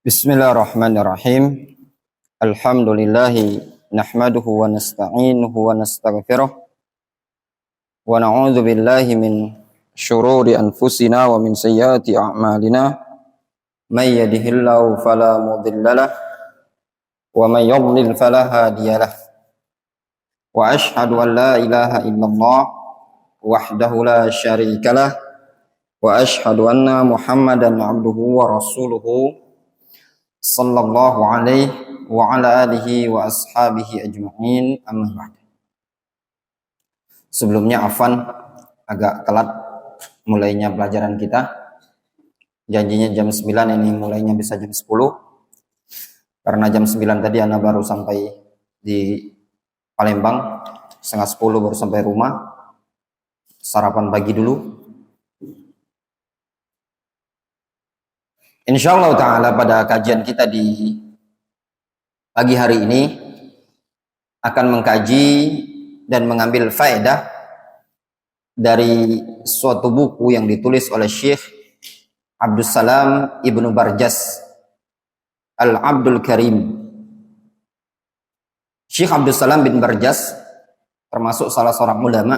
Bismillahirrahmanirrahim. Alhamdulillahi nahmaduhu wa nasta'inuhu wa nastaghfiruh wa na'udzu billahi min syururi anfusina wa min sayyiati a'malina. May yahdihillahu fala mudhillalah wa may yudlil fala hadiyalah. Wa asyhadu an la ilaha illallah wahdahu la syarikalah wa asyhadu anna Muhammadan 'abduhu wa rasuluhu sallallahu alaihi wa ala alihi wa ashabihi ajma'in, amma ba'd. Sebelumnya afwan agak telat mulainya pelajaran kita. Janjinya jam 9, ini mulainya bisa jam 10. Karena jam 9 tadi Ana baru sampai di Palembang, setengah 10 baru sampai rumah. Sarapan pagi dulu. Insyaallah ta'ala pada kajian kita di pagi hari ini akan mengkaji dan mengambil faedah dari suatu buku yang ditulis oleh Syekh Abdus Salam Ibnu Barjas Al-Abdul Karim. Syekh Abdus Salam bin Barjas termasuk salah seorang ulama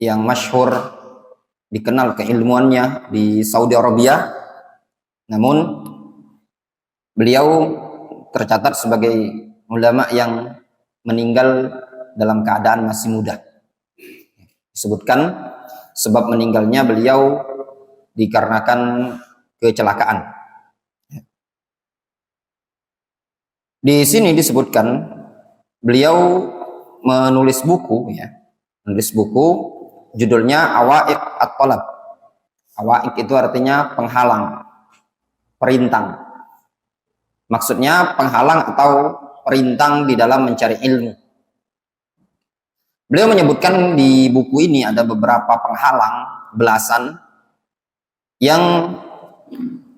yang masyhur, dikenal keilmuannya di Saudi Arabia. Namun beliau tercatat sebagai ulama yang meninggal dalam keadaan masih muda. Disebutkan sebab meninggalnya beliau dikarenakan kecelakaan. Di sini disebutkan beliau menulis buku, judulnya Awaiq at-Talab. Awaiq itu artinya penghalang, perintang. Maksudnya penghalang atau perintang di dalam mencari ilmu. Beliau menyebutkan di buku ini ada beberapa penghalang, belasan, yang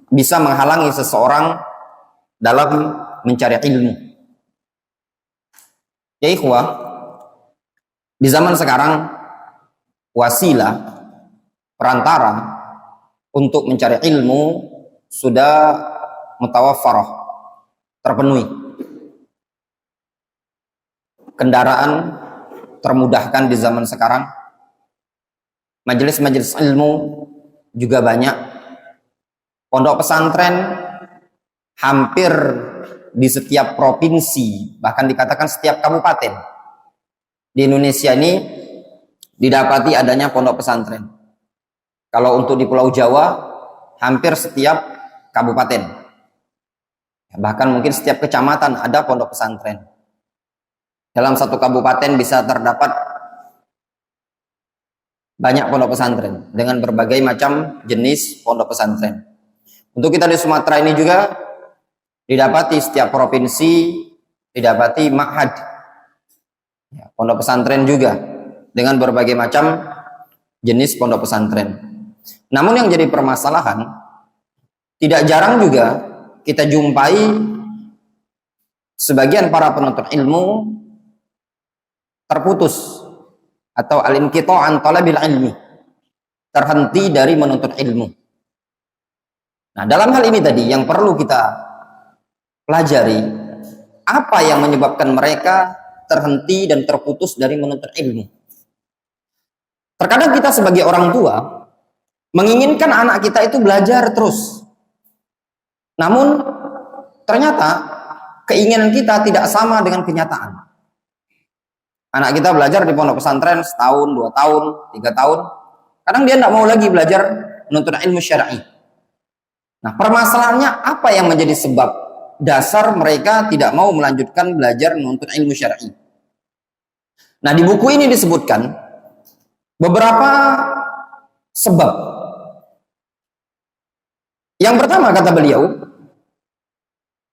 bisa menghalangi seseorang dalam mencari ilmu. Ya ikhwah, di zaman sekarang wasilah, perantara untuk mencari ilmu sudah mutawaffarah, terpenuhi. Kendaraan termudahkan di zaman sekarang. Majelis-majelis ilmu juga banyak. Pondok pesantren hampir di setiap provinsi, bahkan dikatakan setiap kabupaten di Indonesia ini didapati adanya pondok pesantren. Kalau untuk di Pulau Jawa hampir setiap kabupaten, bahkan mungkin setiap kecamatan ada pondok pesantren. Dalam satu kabupaten bisa terdapat banyak pondok pesantren dengan berbagai macam jenis pondok pesantren. Untuk kita di Sumatera ini juga didapati setiap provinsi didapati ma'had, pondok pesantren juga dengan berbagai macam jenis pondok pesantren. Namun yang jadi permasalahan, tidak jarang juga kita jumpai sebagian para penuntut ilmu terputus atau al-inqita' an talabil ilmi, terhenti dari menuntut ilmu. Nah, dalam hal ini tadi yang perlu kita pelajari, apa yang menyebabkan mereka terhenti dan terputus dari menuntut ilmu. Terkadang kita sebagai orang tua menginginkan anak kita itu belajar terus. Namun ternyata keinginan kita tidak sama dengan kenyataan. Anak kita belajar di pondok pesantren setahun, 2 tahun, 3 tahun. Kadang dia tidak mau lagi belajar menuntut ilmu syar'i. Nah, permasalahannya apa yang menjadi sebab dasar mereka tidak mau melanjutkan belajar menuntut ilmu syar'i? Nah, di buku ini disebutkan beberapa sebab. Yang pertama kata beliau,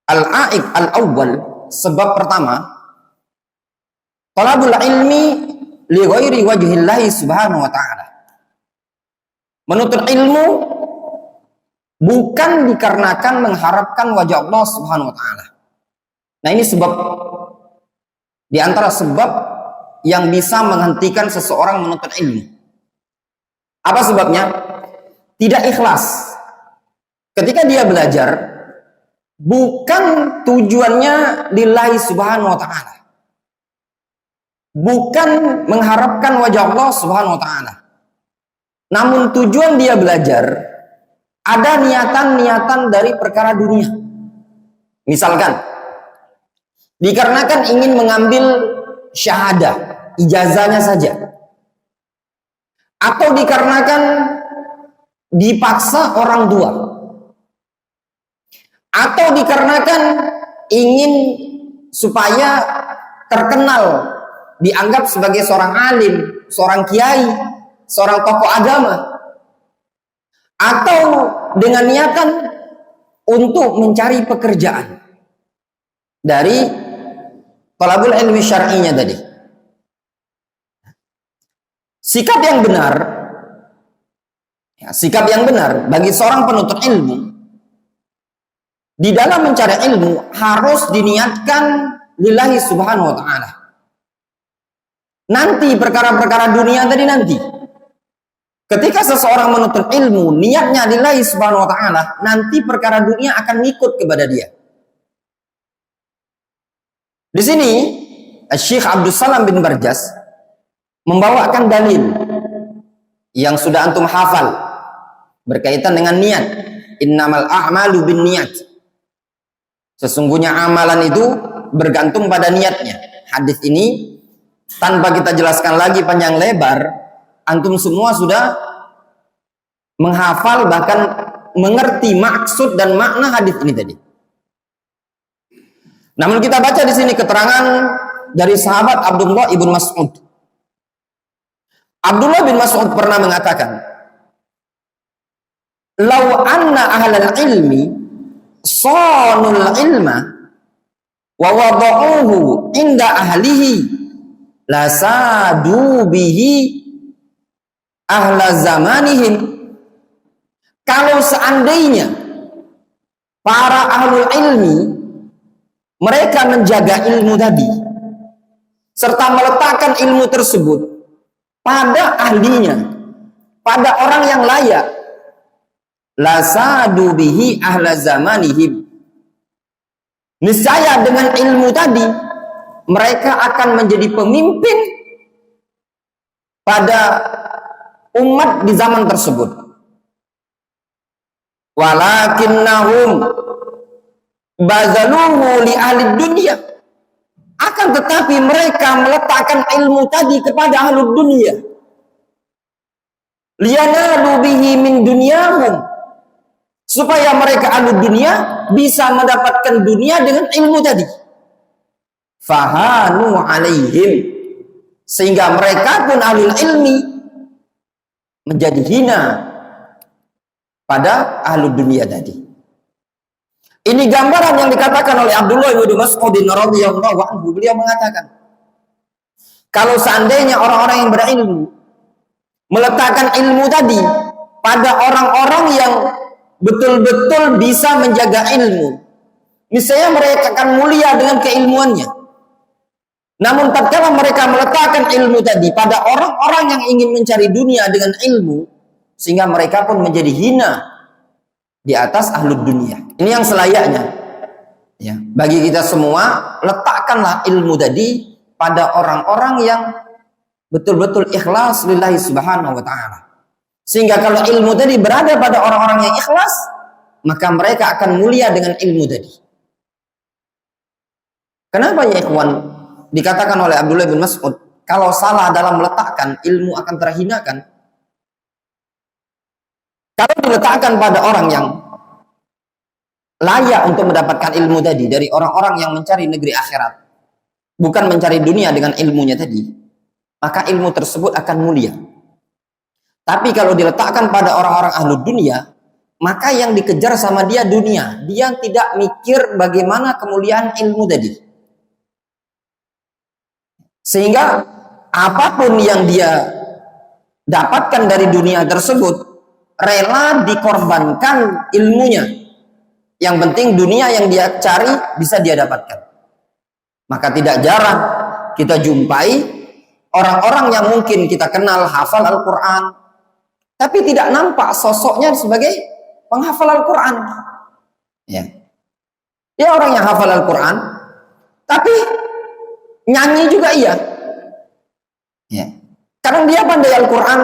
al-a'iq al-awwal, sebab pertama, talabul ilmi li ghairi wajhillahi subhanahu wa ta'ala. Menuntut ilmu bukan dikarenakan mengharapkan wajah Allah subhanahu wa ta'ala. Nah, ini sebab di antara sebab yang bisa menghentikan seseorang menuntut ilmu. Apa sebabnya? Tidak ikhlas. Ketika dia belajar, bukan tujuannya lillahi subhanahu wa ta'ala, bukan mengharapkan wajah Allah subhanahu wa ta'ala, namun tujuan dia belajar ada niatan-niatan dari perkara dunia. Misalkan dikarenakan ingin mengambil syahadah, ijazahnya saja, atau dikarenakan dipaksa orang tua, atau dikarenakan ingin supaya terkenal, dianggap sebagai seorang alim, seorang kiai, seorang tokoh agama, atau dengan niatan untuk mencari pekerjaan dari talabul ilmi syar'inya tadi. Sikap yang benar, sikap yang benar bagi seorang penuntut ilmu di dalam mencari ilmu harus diniatkan lillahi subhanahu wa ta'ala. Nanti perkara-perkara dunia tadi nanti, ketika seseorang menuntut ilmu niatnya lillahi subhanahu wa ta'ala, nanti perkara dunia akan ngikut kepada dia. Di sini Syekh Abdul Salam bin Barjas membawakan dalil yang sudah antum hafal berkaitan dengan niat. Innamal a'malu bin niat. Sesungguhnya amalan itu bergantung pada niatnya. Hadis ini tanpa kita jelaskan lagi panjang lebar, antum semua sudah menghafal bahkan mengerti maksud dan makna hadis ini tadi. Namun kita baca di sini keterangan dari sahabat Abdullah ibn Mas'ud. Abdullah bin Mas'ud pernah mengatakan, "Lau anna ahlal ilmi sanul ilma wa wada'uhu inda ahlihi lasadu bihi ahla zamanihim." Kalau seandainya para ahlul ilmi mereka menjaga ilmu tadi serta meletakkan ilmu tersebut pada ahlinya, pada orang yang layak, lasadu bihi ahla zamanihim, niscaya dengan ilmu tadi mereka akan menjadi pemimpin pada umat di zaman tersebut. Walakinnahum bazaluhu li ahli dunia, akan tetapi mereka meletakkan ilmu tadi kepada ahli dunia, liyanalu bihi min dunyahum, supaya mereka ahli dunia bisa mendapatkan dunia dengan ilmu tadi. Fahanu alaihim, sehingga mereka pun ahli ilmi menjadi hina pada ahli dunia tadi. Ini gambaran yang dikatakan oleh Abdullah bin Mas'ud radhiyallahu anhu. Beliau mengatakan, kalau seandainya orang-orang yang berilmu meletakkan ilmu tadi pada orang-orang yang betul-betul bisa menjaga ilmu, niscaya mereka akan mulia dengan keilmuannya. Namun tatkala mereka meletakkan ilmu tadi pada orang-orang yang ingin mencari dunia dengan ilmu, sehingga mereka pun menjadi hina di atas ahlud dunia. Ini yang selayaknya, ya, bagi kita semua, letakkanlah ilmu tadi pada orang-orang yang betul-betul ikhlas lillahi subhanahu wa ta'ala. Sehingga kalau ilmu tadi berada pada orang-orang yang ikhlas, maka mereka akan mulia dengan ilmu tadi. Kenapa ya ikhwan dikatakan oleh Abdullah bin Mas'ud, kalau salah dalam meletakkan, ilmu akan terhinakan? Kalau diletakkan pada orang yang layak untuk mendapatkan ilmu tadi dari orang-orang yang mencari negeri akhirat, bukan mencari dunia dengan ilmunya tadi, maka ilmu tersebut akan mulia. Tapi kalau diletakkan pada orang-orang ahlu dunia, maka yang dikejar sama dia dunia. Dia tidak mikir bagaimana kemuliaan ilmu tadi. Sehingga apapun yang dia dapatkan dari dunia tersebut, rela dikorbankan ilmunya. Yang penting dunia yang dia cari bisa dia dapatkan. Maka tidak jarang kita jumpai orang-orang yang mungkin kita kenal hafal Al-Quran, tapi tidak nampak sosoknya sebagai penghafal Al-Quran. Ya. Dia orang yang hafal Al-Quran, tapi nyanyi juga iya. Ya. Karena dia pandai Al-Quran,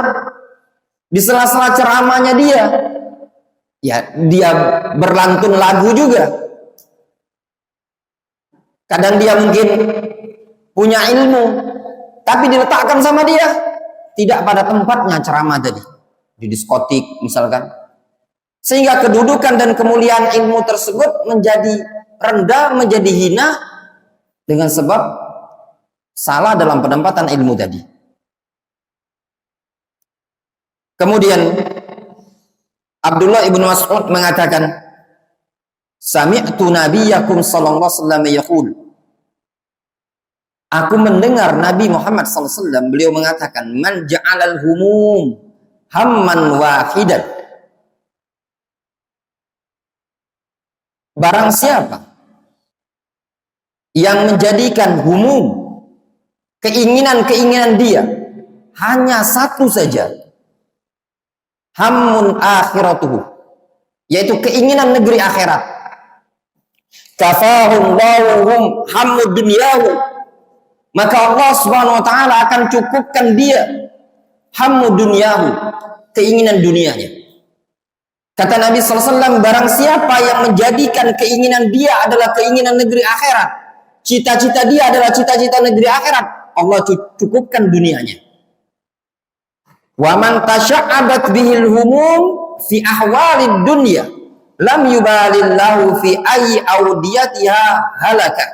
di sela-sela ceramahnya dia, ya dia berlantun lagu juga. Kadang dia mungkin punya ilmu, tapi diletakkan sama dia tidak pada tempatnya ceramah tadi, di diskotik misalkan, sehingga kedudukan dan kemuliaan ilmu tersebut menjadi rendah, menjadi hina dengan sebab salah dalam penempatan ilmu tadi. Kemudian Abdullah ibnu Mas'ud mengatakan, sami'tu nabiyyakum sallallahu alaihi wasallam yaqul, aku mendengar Nabi Muhammad SAW, beliau mengatakan, man ja'alal humum hamman wahidan, barang siapa yang menjadikan humum, keinginan-keinginan dia hanya satu saja, hammun akhiratuhu, yaitu keinginan negeri akhirat, kafahum lawhum hammud dunyahu, maka Allah Subhanahu wa taala akan cukupkan dia hammud dunyahu, keinginan dunianya. Kata Nabi SAW, barang siapa yang menjadikan keinginan dia adalah keinginan negeri akhirat, cita-cita dia adalah cita-cita negeri akhirat, Allah cukupkan dunianya. Wa man tasya'abat bihil humum fi ahwalid dunya lam yubalillahu fi ayyi awdiyatiha halaka.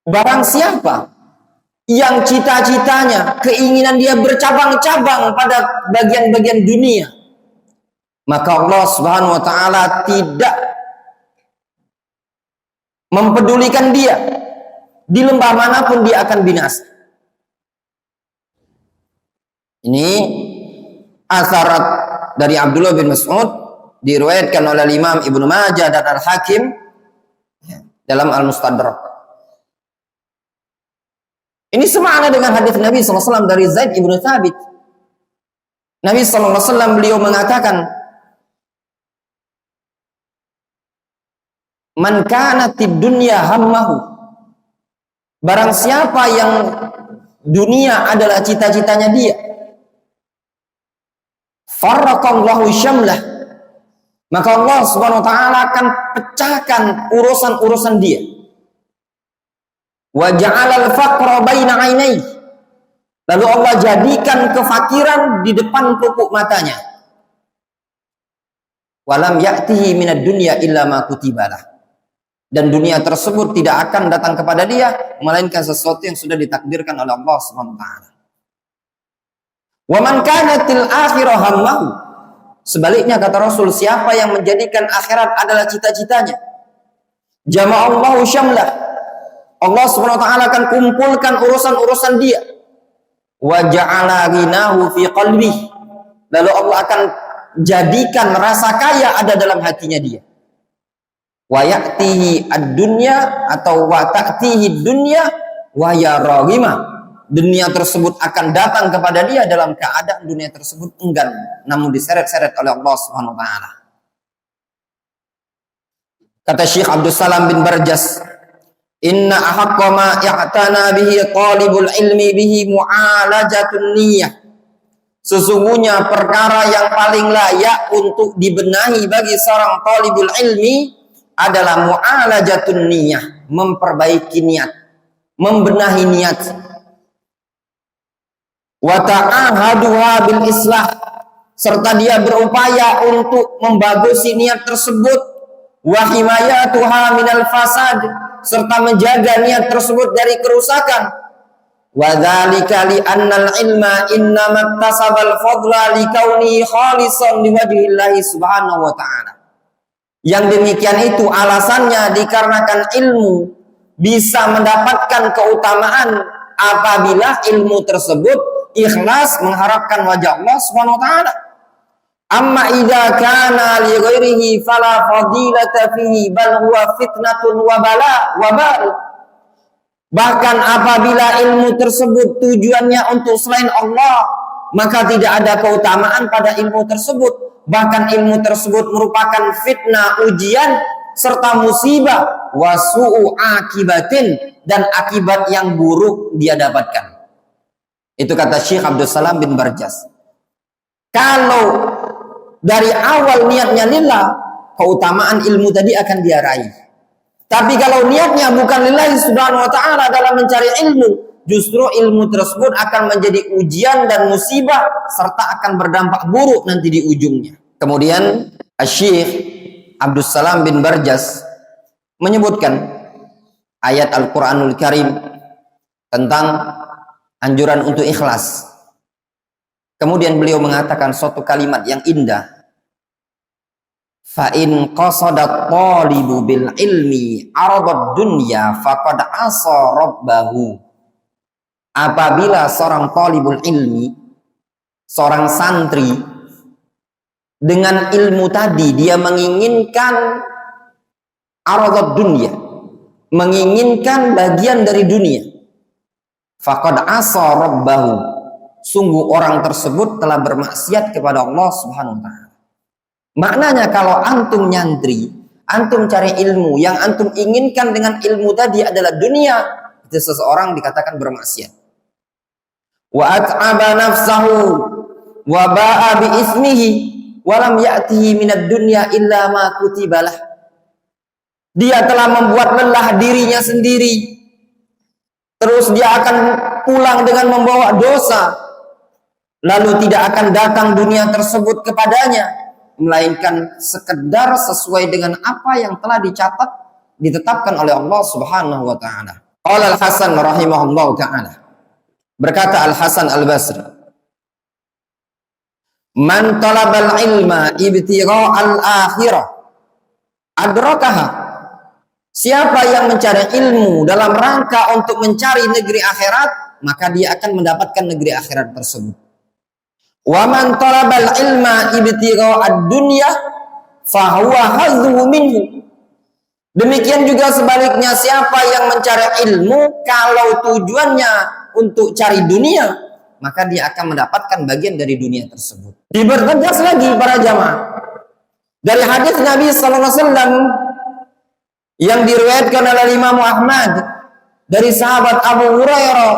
Barang siapa yang cita-citanya, keinginan dia bercabang-cabang pada bagian-bagian dunia, maka Allah Subhanahu wa taala tidak mempedulikan dia, di lembah manapun dia akan binasa. Ini asarat dari Abdullah bin Mas'ud, diriwayatkan oleh Imam Ibnu Majah dan Al-Hakim dalam Al-Mustadrak. Ini semakna dengan hadis Nabi SAW dari Zaid ibn Thabit. Nabi SAW beliau mengatakan, man kanatid dunya hammahu, barang siapa yang dunia adalah cita-citanya dia, farraqallahu syamlah, maka Allah Subhanahu wa taala akan pecahkan urusan-urusan dia. Wa ja'alal faqra baina 'ainai, lalu Allah jadikan kefakiran di depan pupuk matanya. Walam ya'tihi minad dunya illa ma kutibalah, dan dunia tersebut tidak akan datang kepada dia melainkan sesuatu yang sudah ditakdirkan oleh Allah Subhanahu wa taala. Wa man kanatil akhirah hammahu, sebaliknya kata Rasul, siapa yang menjadikan akhirat adalah cita-citanya, jama'allahu syamlah, Allah Subhanahu wa taala akan kumpulkan urusan-urusan dia. Wa ja'ala ghinahu fi qalbi, lalu Allah akan jadikan rasa kaya ada dalam hatinya dia. Wa ya'tihi ad-dunya atau wa ta'tihi dunya wa ya raghima, dunia tersebut akan datang kepada dia dalam keadaan dunia tersebut enggan, namun diseret-seret oleh Allah Subhanahu wa taala. Kata Syekh Abdul Salam bin Barjas, inna ahaqqa ma ya'tana bihi talibul ilmi bihi mu'alajatun niyyah, sesungguhnya perkara yang paling layak untuk dibenahi bagi seorang talibul ilmi adalah mu'alajatun niyyah, memperbaiki niat, membenahi niat. Wa ta'ahaduha bil islah, serta dia berupaya untuk membagusi niat tersebut. Wa himayatuha minal fasad, serta menjaga niat tersebut dari kerusakan. Wa dzalika li annal ilma innama iktasabal fadla li kauni khalisan liwajhillahi subhanahu wa ta'ala. Yang demikian itu alasannya dikarenakan ilmu bisa mendapatkan keutamaan apabila ilmu tersebut ikhlas mengharapkan wajah Allah Subhanahu wa taala. Amma idza kana li ghairihi fala fadilata fihi bal huwa fitnatun wa bala wa bal. Bahkan apabila ilmu tersebut tujuannya untuk selain Allah, maka tidak ada keutamaan pada ilmu tersebut. Bahkan ilmu tersebut merupakan fitnah, ujian, serta musibah, wasu'u akibatin, dan akibat yang buruk dia dapatkan. Itu kata Syekh Abdul Salam bin Barjas. Kalau dari awal niatnya lillah, keutamaan ilmu tadi akan dia raih. Tapi kalau niatnya bukan lillahi subhanahu wa ta'ala dalam mencari ilmu, justru ilmu tersebut akan menjadi ujian dan musibah, serta akan berdampak buruk nanti di ujungnya. Kemudian Syekh Abdul Salam bin Barjas menyebutkan ayat Al-Quranul Karim tentang anjuran untuk ikhlas. Kemudian beliau mengatakan suatu kalimat yang indah. Fa in qasada talibu bil ilmi aradad dunya faqad asa rabbahu. Apabila seorang talibul ilmi, seorang santri, dengan ilmu tadi dia menginginkan aradad dunya, menginginkan bagian dari dunia, faqad asa rabbahu, sungguh orang tersebut telah bermaksiat kepada Allah Subhanahu wa ta'ala. Maknanya kalau antum nyantri, antum cari ilmu, yang antum inginkan dengan ilmu tadi adalah dunia, itu seseorang dikatakan bermaksiat. Wa at'aba nafsahu wa ba'a bi ismihi wa lam ya'tihi minad dunya illa ma kutibalah. Dia telah membuat lelah dirinya sendiri, terus dia akan pulang dengan membawa dosa, lalu tidak akan datang dunia tersebut kepadanya, melainkan sekedar sesuai dengan apa yang telah dicatat, ditetapkan oleh Allah Subhanahu wa ta'ala. Qala Al-Hasan rahimahullah ta'ala, berkata Al-Hasan Al-Basri, man talabal ilma ibtigha'al akhirah adrakaha. Siapa yang mencari ilmu dalam rangka untuk mencari negeri akhirat, maka dia akan mendapatkan negeri akhirat tersebut. Wa man talabal ilma ibtigha'ad dunya fahuwa hadhu minhu. Demikian juga sebaliknya, siapa yang mencari ilmu kalau tujuannya untuk cari dunia, maka dia akan mendapatkan bagian dari dunia tersebut. Dipertegas lagi para jamaah dari hadis Nabi sallallahu alaihi wasallam yang diriwayatkan oleh Imam Ahmad dari sahabat Abu Hurairah,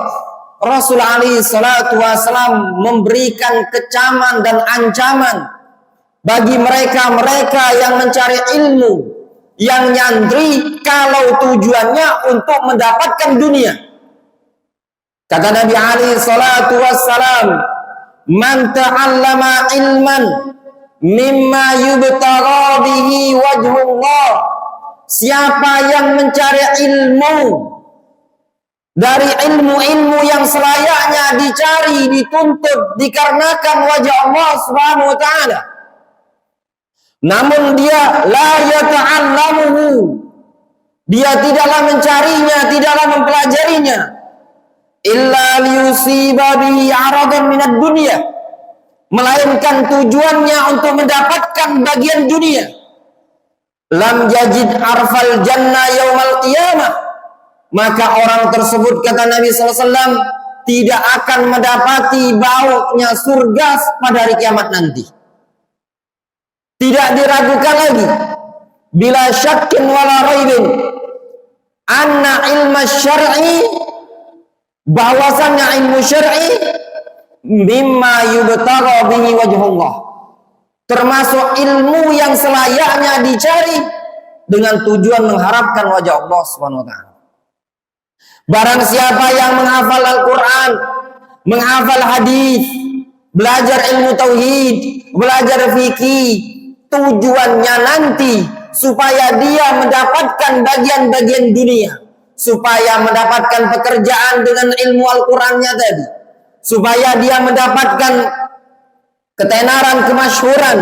Rasul alaihi salatu wasallam memberikan kecaman dan ancaman bagi mereka-mereka yang mencari ilmu, yang nyantri kalau tujuannya untuk mendapatkan dunia. Kata Nabi alaihi salatu wasallam, man ta'allama ilman mimma yubtagha bihi wajhullah. Siapa yang mencari ilmu dari ilmu-ilmu yang selayaknya dicari, dituntut, dikarenakan wajah Allah Subhanahu wa ta'ala, namun dia la yata'allamuhu, dia tidaklah mencarinya, tidaklah mempelajarinya, illa liyusiba bihi aradan minad dunya, melainkan tujuannya untuk mendapatkan bagian dunia, lam yajid arfal jannah yaumal qiyamah, maka orang tersebut, kata Nabi SAW, tidak akan mendapati baunya surga pada hari kiamat nanti. Tidak diragukan lagi, bila syakkin wala raibin, anna ilmu syar'i, bahwasannya ilmu syar'i, mimma yubtagha bihi wajhullah, termasuk ilmu yang selayaknya dicari dengan tujuan mengharapkan wajah Allah Subhanahu wa ta'ala. Barang siapa yang menghafal Al-Quran, menghafal hadis, belajar ilmu tauhid, belajar fikih, tujuannya nanti supaya dia mendapatkan bagian-bagian dunia, supaya mendapatkan pekerjaan dengan ilmu Al-Qurannya tadi, supaya dia mendapatkan ketenaran, kemasyhuran,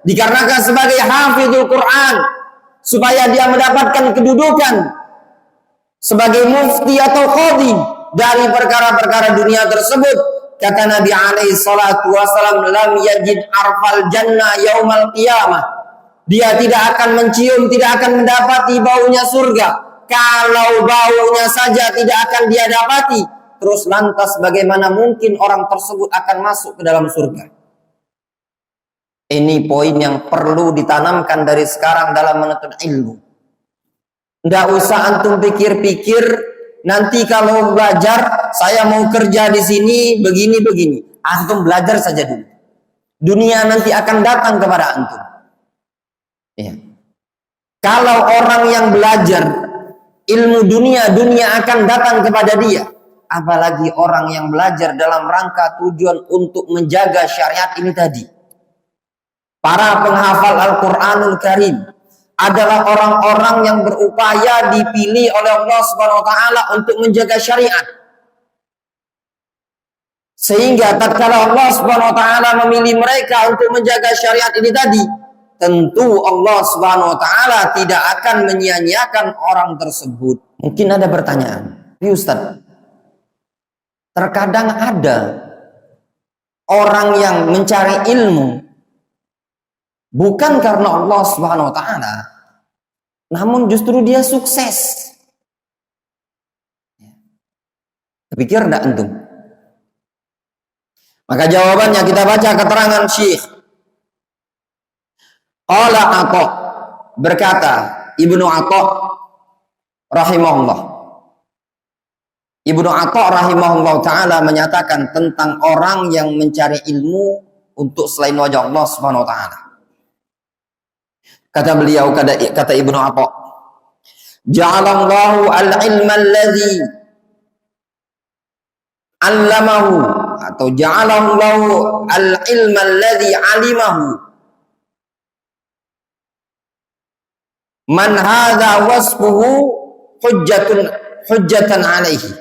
dikarenakan sebagai hafizul Quran, supaya dia mendapatkan kedudukan sebagai mufti atau qadhi dari perkara-perkara dunia tersebut. Kata Nabi alaihi salatu wasallam, lam yajid arfal jannah yaumal qiyamah, dia tidak akan mencium, tidak akan mendapati baunya surga. Kalau baunya saja tidak akan dia dapati, terus lantas bagaimana mungkin orang tersebut akan masuk ke dalam surga? Ini poin yang perlu ditanamkan dari sekarang dalam menuntut ilmu. Nggak usah antum pikir-pikir, nanti kalau belajar, saya mau kerja di sini, begini-begini. Antum belajar saja dulu. Dunia nanti akan datang kepada antum. Ya. Kalau orang yang belajar ilmu dunia, dunia akan datang kepada dia. Apalagi orang yang belajar dalam rangka tujuan untuk menjaga syariat ini tadi. Para penghafal Al-Quranul Karim adalah orang-orang yang berupaya dipilih oleh Allah Subhanahu wa taala untuk menjaga syariat. Sehingga tatkala Allah Subhanahu wa taala memilih mereka untuk menjaga syariat ini tadi, tentu Allah Subhanahu wa taala tidak akan menyia-nyiakan orang tersebut. Mungkin ada pertanyaan, Ustaz, terkadang ada orang yang mencari ilmu bukan karena Allah Subhanahu wa taala, namun justru dia sukses. Pikir enggak antum? Maka jawabannya kita baca keterangan Syekh. Qala Atha, berkata Ibnu Atha rahimahullah. Ibnu Atha rahimahullah taala menyatakan tentang orang yang mencari ilmu untuk selain wajah Allah Subhanahu wa taala. Kata beliau, kata Ibnu Atha, ja'alallahu al-ilma alladhi 'allamahu, atau ja'alallahu al-ilma alladhi 'alimahu man hadza wasfuhu hujjatan alaihi.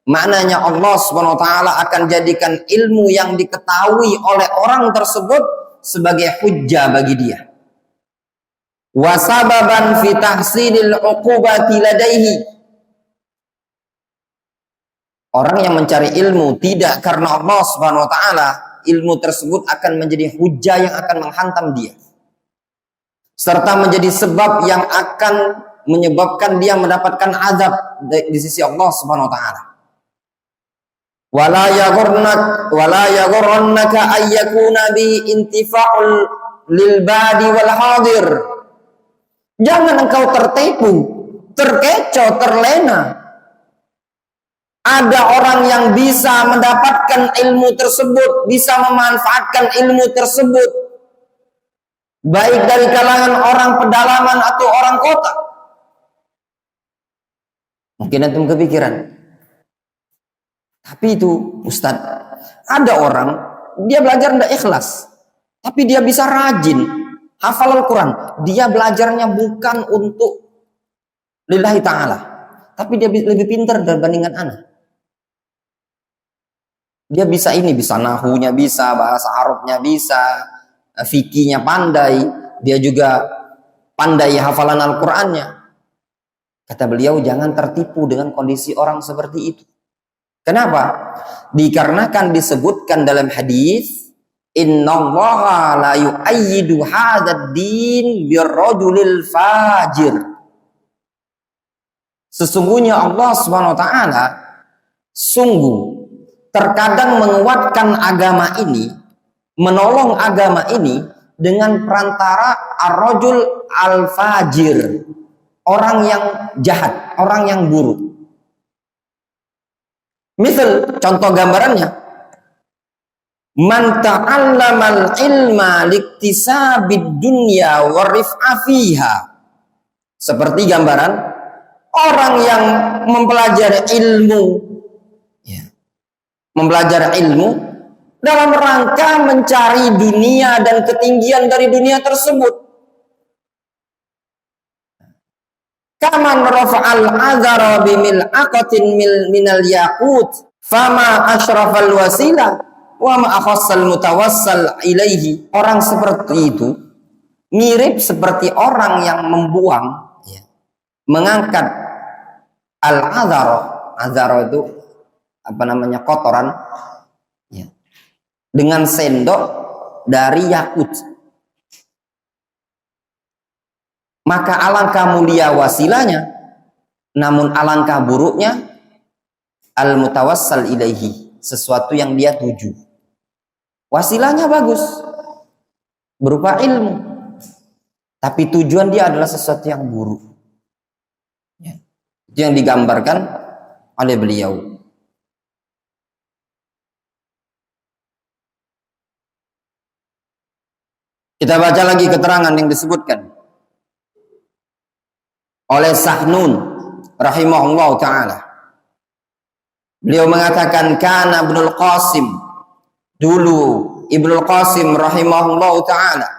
Maknanya Allah Subhanahu wa taala akan jadikan ilmu yang diketahui oleh orang tersebut sebagai hujjah bagi dia. Wa sababan fi tahsilil uqubati ladaihi. Orang yang mencari ilmu tidak karena Allah Subhanahu wa taala, ilmu tersebut akan menjadi hujjah yang akan menghantam dia, serta menjadi sebab yang akan menyebabkan dia mendapatkan azab di sisi Allah Subhanahu wa taala. Wala yaghurrannaka ayyakuna bi intifa'ul lil badi wal hadir. Jangan engkau tertipu, terkecoh, terlena. Ada orang yang bisa mendapatkan ilmu tersebut, bisa memanfaatkan ilmu tersebut, baik dari kalangan orang pedalaman atau orang kota. Mungkin antum kepikiran. Tapi itu, Ustaz, ada orang, dia belajar tidak ikhlas, tapi dia bisa rajin, hafal Al-Quran. Dia belajarnya bukan untuk lillahi ta'ala, tapi dia lebih pintar dibandingkan anak. Dia bisa ini, bisa nahunya bisa, bahasa Arabnya bisa, fikihnya pandai, dia juga pandai hafalan Al-Qurannya. Kata beliau, jangan tertipu dengan kondisi orang seperti itu. Kenapa? Dikarenakan disebutkan dalam hadis, innallaha la yu'ayyidu hadzal din birrajulil fajir. Sesungguhnya Allah Subhanahu wa taala sungguh terkadang menguatkan agama ini, menolong agama ini dengan perantara ar-rajul al-fajir, orang yang jahat, orang yang buruk. Misal, contoh gambarannya, man ta'allamal ilma liktisabid dunya wa rif'a fiha. Seperti gambaran orang yang mempelajari ilmu, mempelajari ilmu dalam rangka mencari dunia dan ketinggian dari dunia tersebut. Kaman rafa'al azara bimil aqatin minal yaqut fama ashrafal wasilah wa ma akhassal mutawassal ilaihi. Orang seperti itu mirip seperti orang yang membuang, mengangkat al-azara. Azara itu apa namanya, kotoran, dengan sendok dari yakut. Maka alangkah mulia wasilahnya, namun alangkah buruknya al-mutawassal ilaihi, sesuatu yang dia tuju. Wasilahnya bagus, berupa ilmu, tapi tujuan dia adalah sesuatu yang buruk. Ya. Itu yang digambarkan oleh beliau. Kita baca lagi keterangan yang disebutkan oleh Sahnun rahimahullah ta'ala. Beliau mengatakan, kana Ibnul Qasim, dulu Ibnul Qasim rahimahullah ta'ala,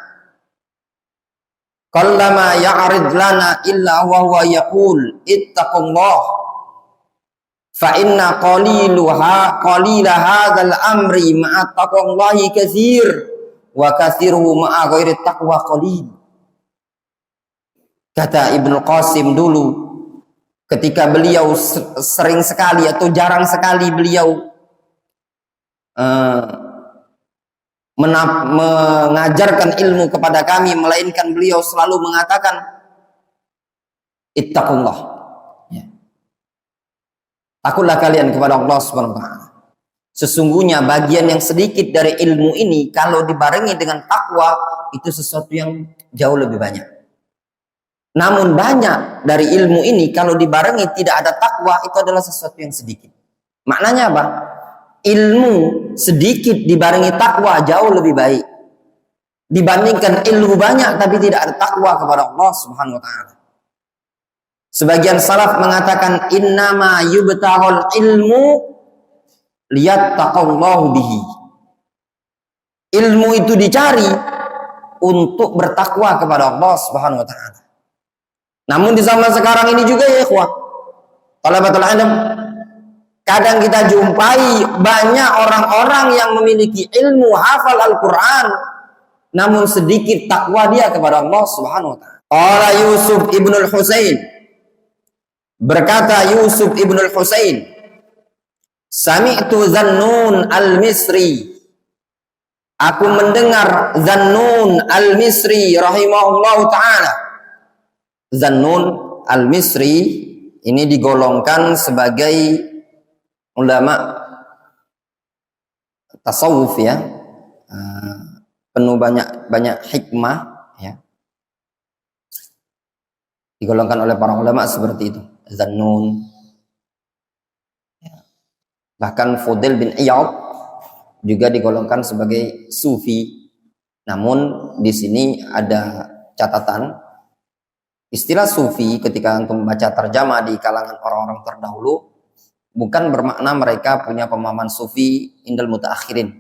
qallama ya'rid lana illa wa huwa yaqul ittaqullah fa inna qalila hadzal amri ma'a taqwallahi katsir wa katsiruhu ma'a ghairi taqwa qalil. Kata Ibnu Qasim dulu, ketika beliau sering sekali atau jarang sekali beliau mengajarkan ilmu kepada kami, melainkan beliau selalu mengatakan ittaqullah, ya. Takutlah kalian kepada Allah Subhanahu wa taala. Sesungguhnya bagian yang sedikit dari ilmu ini kalau dibarengi dengan takwa itu sesuatu yang jauh lebih banyak. Namun banyak dari ilmu ini kalau dibarengi tidak ada takwa itu adalah sesuatu yang sedikit. Maknanya apa? Ilmu sedikit dibarengi takwa jauh lebih baik dibandingkan ilmu banyak tapi tidak ada takwa kepada Allah Subhanahu wa taala. Sebagian salaf mengatakan innama yubtahul ilmu liyattaqallahu bihi. Ilmu itu dicari untuk bertakwa kepada Allah Subhanahu wa taala. Namun di zaman sekarang ini juga ya ikhwah, talabatul ilm, kadang kita jumpai banyak orang-orang yang memiliki ilmu, hafal Al-Quran, namun sedikit takwa dia kepada Allah Subhanahu wa taala. Qala Yusuf ibnul Husain, berkata Yusuf ibnul Husain, sami'tu Zannun al-Misri, aku mendengar Zannun al-Misri rahimahullahu ta'ala. Zannun al-Misri ini digolongkan sebagai ulama tasawuf, ya, penuh banyak hikmah, ya, digolongkan oleh para ulama seperti itu. Zannun, ya. Bahkan Fudail bin Iyad juga digolongkan sebagai sufi. Namun di sini ada catatan. Istilah sufi ketika antum membaca terjemah di kalangan orang-orang terdahulu bukan bermakna mereka punya pemahaman sufi indal mutaakhirin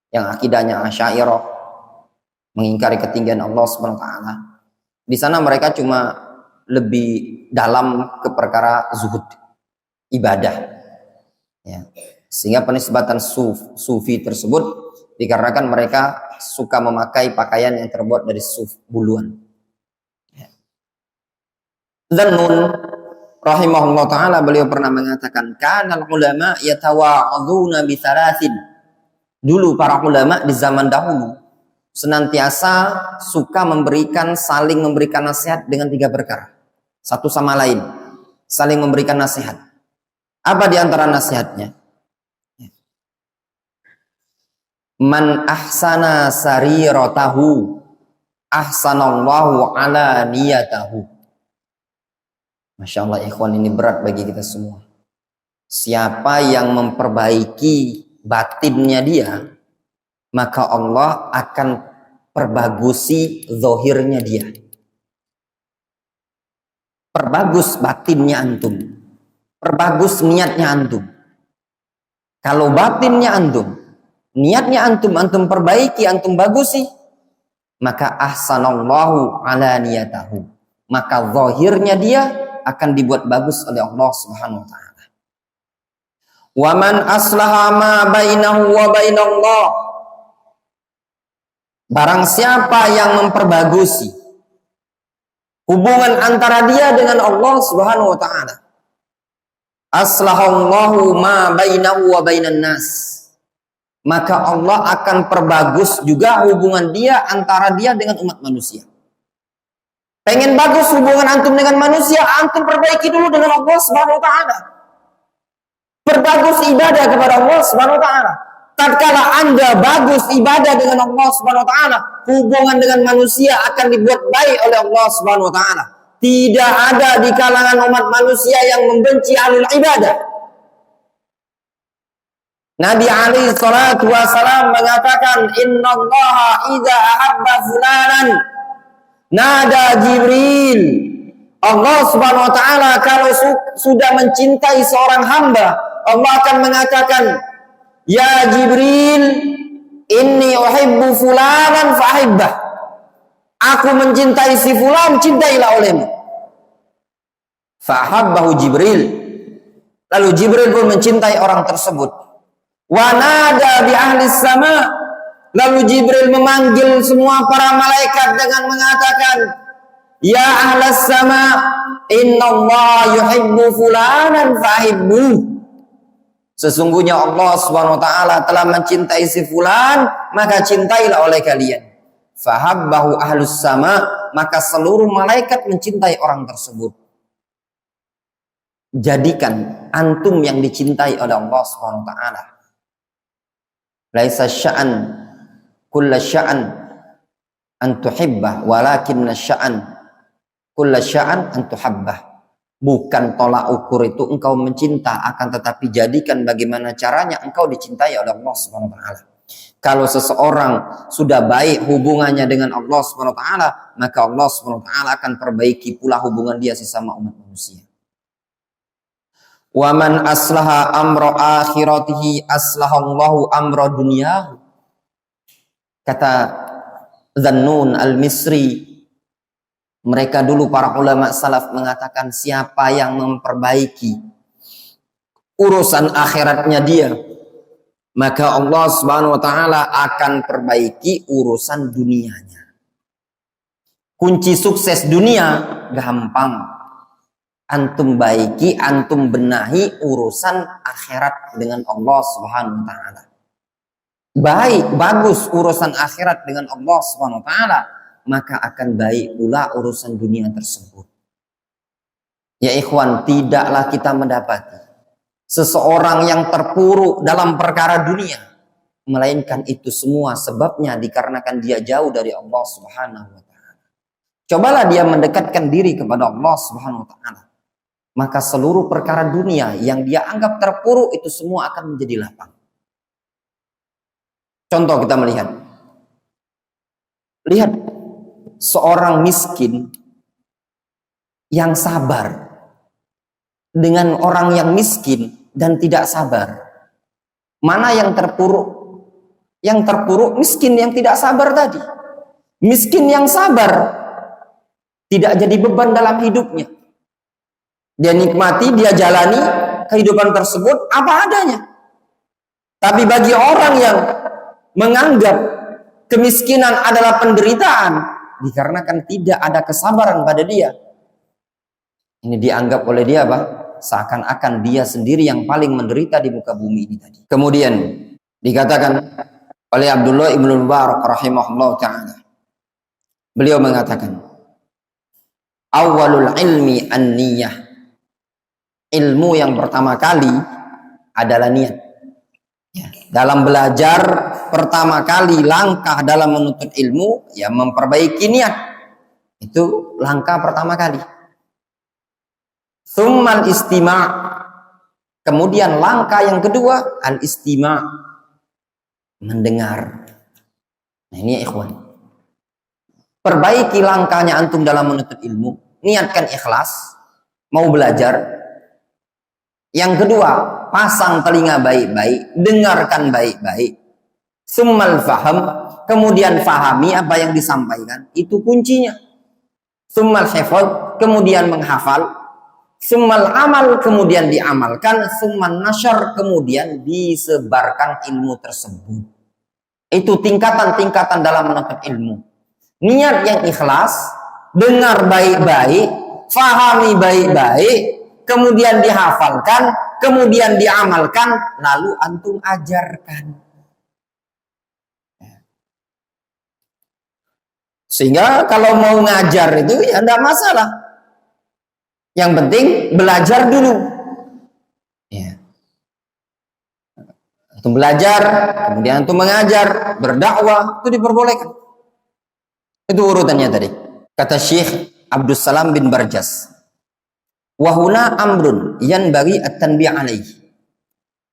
yang akidahnya Asy'ariyah, mengingkari ketinggian Allah Subhanahu wa taala. Di sana mereka cuma lebih dalam ke perkara zuhud, ibadah, ya. Sehingga penisbatan sufi tersebut dikarenakan mereka suka memakai pakaian yang terbuat dari suf, buluan. Zannun rahimahullah ta'ala beliau pernah mengatakan, kanal ulama yatawa'adzuna bi thalathin. Dulu para ulama di zaman dahulu senantiasa suka saling memberikan nasihat dengan 3 perkara. Satu sama lain saling memberikan nasihat. Apa di antara nasihatnya? Man ahsana sariratahu ahsanallahu ala niyatahu. Masya Allah ikhwan, ini berat bagi kita semua. Siapa yang memperbaiki batinnya dia, maka Allah akan perbagusi zahirnya dia. Perbagus batinnya antum, perbagus niatnya antum. Kalau batinnya antum, niatnya antum perbaiki, antum bagusi, maka ahsanallahu ala niyatahu, maka zahirnya dia akan dibuat bagus oleh Allah Subhanahu wa taala. Wa man aslaha ma bainahu wa bainallah, barang siapa yang memperbagusi hubungan antara dia dengan Allah Subhanahu wa taala, aslahallahu ma bainahu wa bainan nas, maka Allah akan perbagus juga hubungan dia antara dia dengan umat manusia. Pengen bagus hubungan antum dengan manusia, antum perbaiki dulu dengan Allah Subhanahu wa taala. memperbagus ibadah kepada Allah Subhanahu wa taala. Tatkala Anda bagus ibadah dengan Allah Subhanahu wa taala, hubungan dengan manusia akan dibuat baik oleh Allah Subhanahu wa taala. Tidak ada di kalangan umat manusia yang membenci ahlul ibadah. Nabi alaihi salatu wasalam mengatakan, "Innallaha idza ahabba fulanan nada Jibril." Allah Subhanahu wa taala kalau sudah mencintai seorang hamba, Allah akan mengatakan, "Ya Jibril, inni uhibbu fulanan fahibbah." Aku mencintai si fulan, cintailah olehmu. Fahabbahu Jibril. Lalu Jibril pun mencintai orang tersebut. Wa nada bi ahli sama. Lalu Jibril memanggil semua para malaikat dengan mengatakan, "Ya ahlas sama, innallaha yuhibbu fulanan fahibbu." Sesungguhnya Allah Subhanahu wa taala telah mencintai si fulan, maka cintailah oleh kalian. Fahabbahu ahlus sama, maka seluruh malaikat mencintai orang tersebut. Jadikan antum yang dicintai oleh Allah Subhanahu wa taala. Laisa sya'an kulla sya'an an tuhibbah, walakinna sya'an kulla sya'an an tuhabbah. Bukan tolak ukur itu engkau mencinta, akan tetapi jadikan bagaimana caranya engkau dicintai oleh Allah Subhanahu wa taala. Kalau seseorang sudah baik hubungannya dengan Allah Subhanahu wa taala, maka Allah Subhanahu wa taala akan perbaiki pula hubungan dia sesama umat manusia. Wa man aslaha amra akhiratihi aslahallahu amra dunyahu. Kata Dhannun al-Misri, mereka dulu para ulama salaf mengatakan, siapa yang memperbaiki urusan akhiratnya dia, maka Allah Subhanahu wa taala akan perbaiki urusan dunianya. Kunci sukses dunia gampang. Antum baiki, antum benahi urusan akhirat dengan Allah Subhanahu wa taala. Baik, bagus urusan akhirat dengan Allah Subhanahu wa taala, maka akan baik pula urusan dunia tersebut. Ya ikhwan, tidaklah kita mendapati seseorang yang terpuruk dalam perkara dunia, melainkan itu semua sebabnya dikarenakan dia jauh dari Allah Subhanahu wa taala. Cobalah dia mendekatkan diri kepada Allah Subhanahu wa taala, maka seluruh perkara dunia yang dia anggap terpuruk itu semua akan menjadi lapang. Contoh kita melihat. Lihat seorang miskin yang sabar dengan orang yang miskin dan tidak sabar. Mana yang terpuruk? Yang terpuruk miskin yang tidak sabar tadi. Miskin yang sabar tidak jadi beban dalam hidupnya. Dia nikmati, dia jalani kehidupan tersebut apa adanya. Tapi bagi orang yang menganggap kemiskinan adalah penderitaan, dikarenakan tidak ada kesabaran pada dia, ini dianggap oleh dia apa? Seakan-akan dia sendiri yang paling menderita di muka bumi ini tadi. Kemudian dikatakan oleh Abdullah ibn Mubarak rahimahullah ta'ala, beliau mengatakan, awalul ilmi an-niyah. Ilmu yang pertama kali adalah niat. Ya, dalam belajar pertama kali langkah dalam menuntut ilmu, ya memperbaiki niat. Itu langkah pertama kali. Tsummal istima'. Kemudian langkah yang kedua al-istima', mendengar. Nah ini ya ikhwan. Perbaiki langkahnya antum dalam menuntut ilmu, niatkan ikhlas, mau belajar. Yang kedua, pasang telinga baik-baik, dengarkan baik-baik. Tsummal faham, kemudian fahami apa yang disampaikan, itu kuncinya. Tsummal hifadz, kemudian menghafal. Tsummal amal, kemudian diamalkan. Tsummal nasyar, kemudian disebarkan ilmu tersebut. Itu tingkatan-tingkatan dalam menuntut ilmu. Niat yang ikhlas, dengar baik-baik, fahami baik-baik, kemudian dihafalkan, kemudian diamalkan, lalu antum ajarkan. Sehingga kalau mau ngajar itu ya tidak masalah. Yang penting belajar dulu. Ya. Antum belajar, kemudian antum mengajar, berdakwah, itu diperbolehkan. Itu urutannya tadi. Kata Syekh Abdus Salam bin Barjas, wahuna amrun yanbaghi at-tanbih alaih.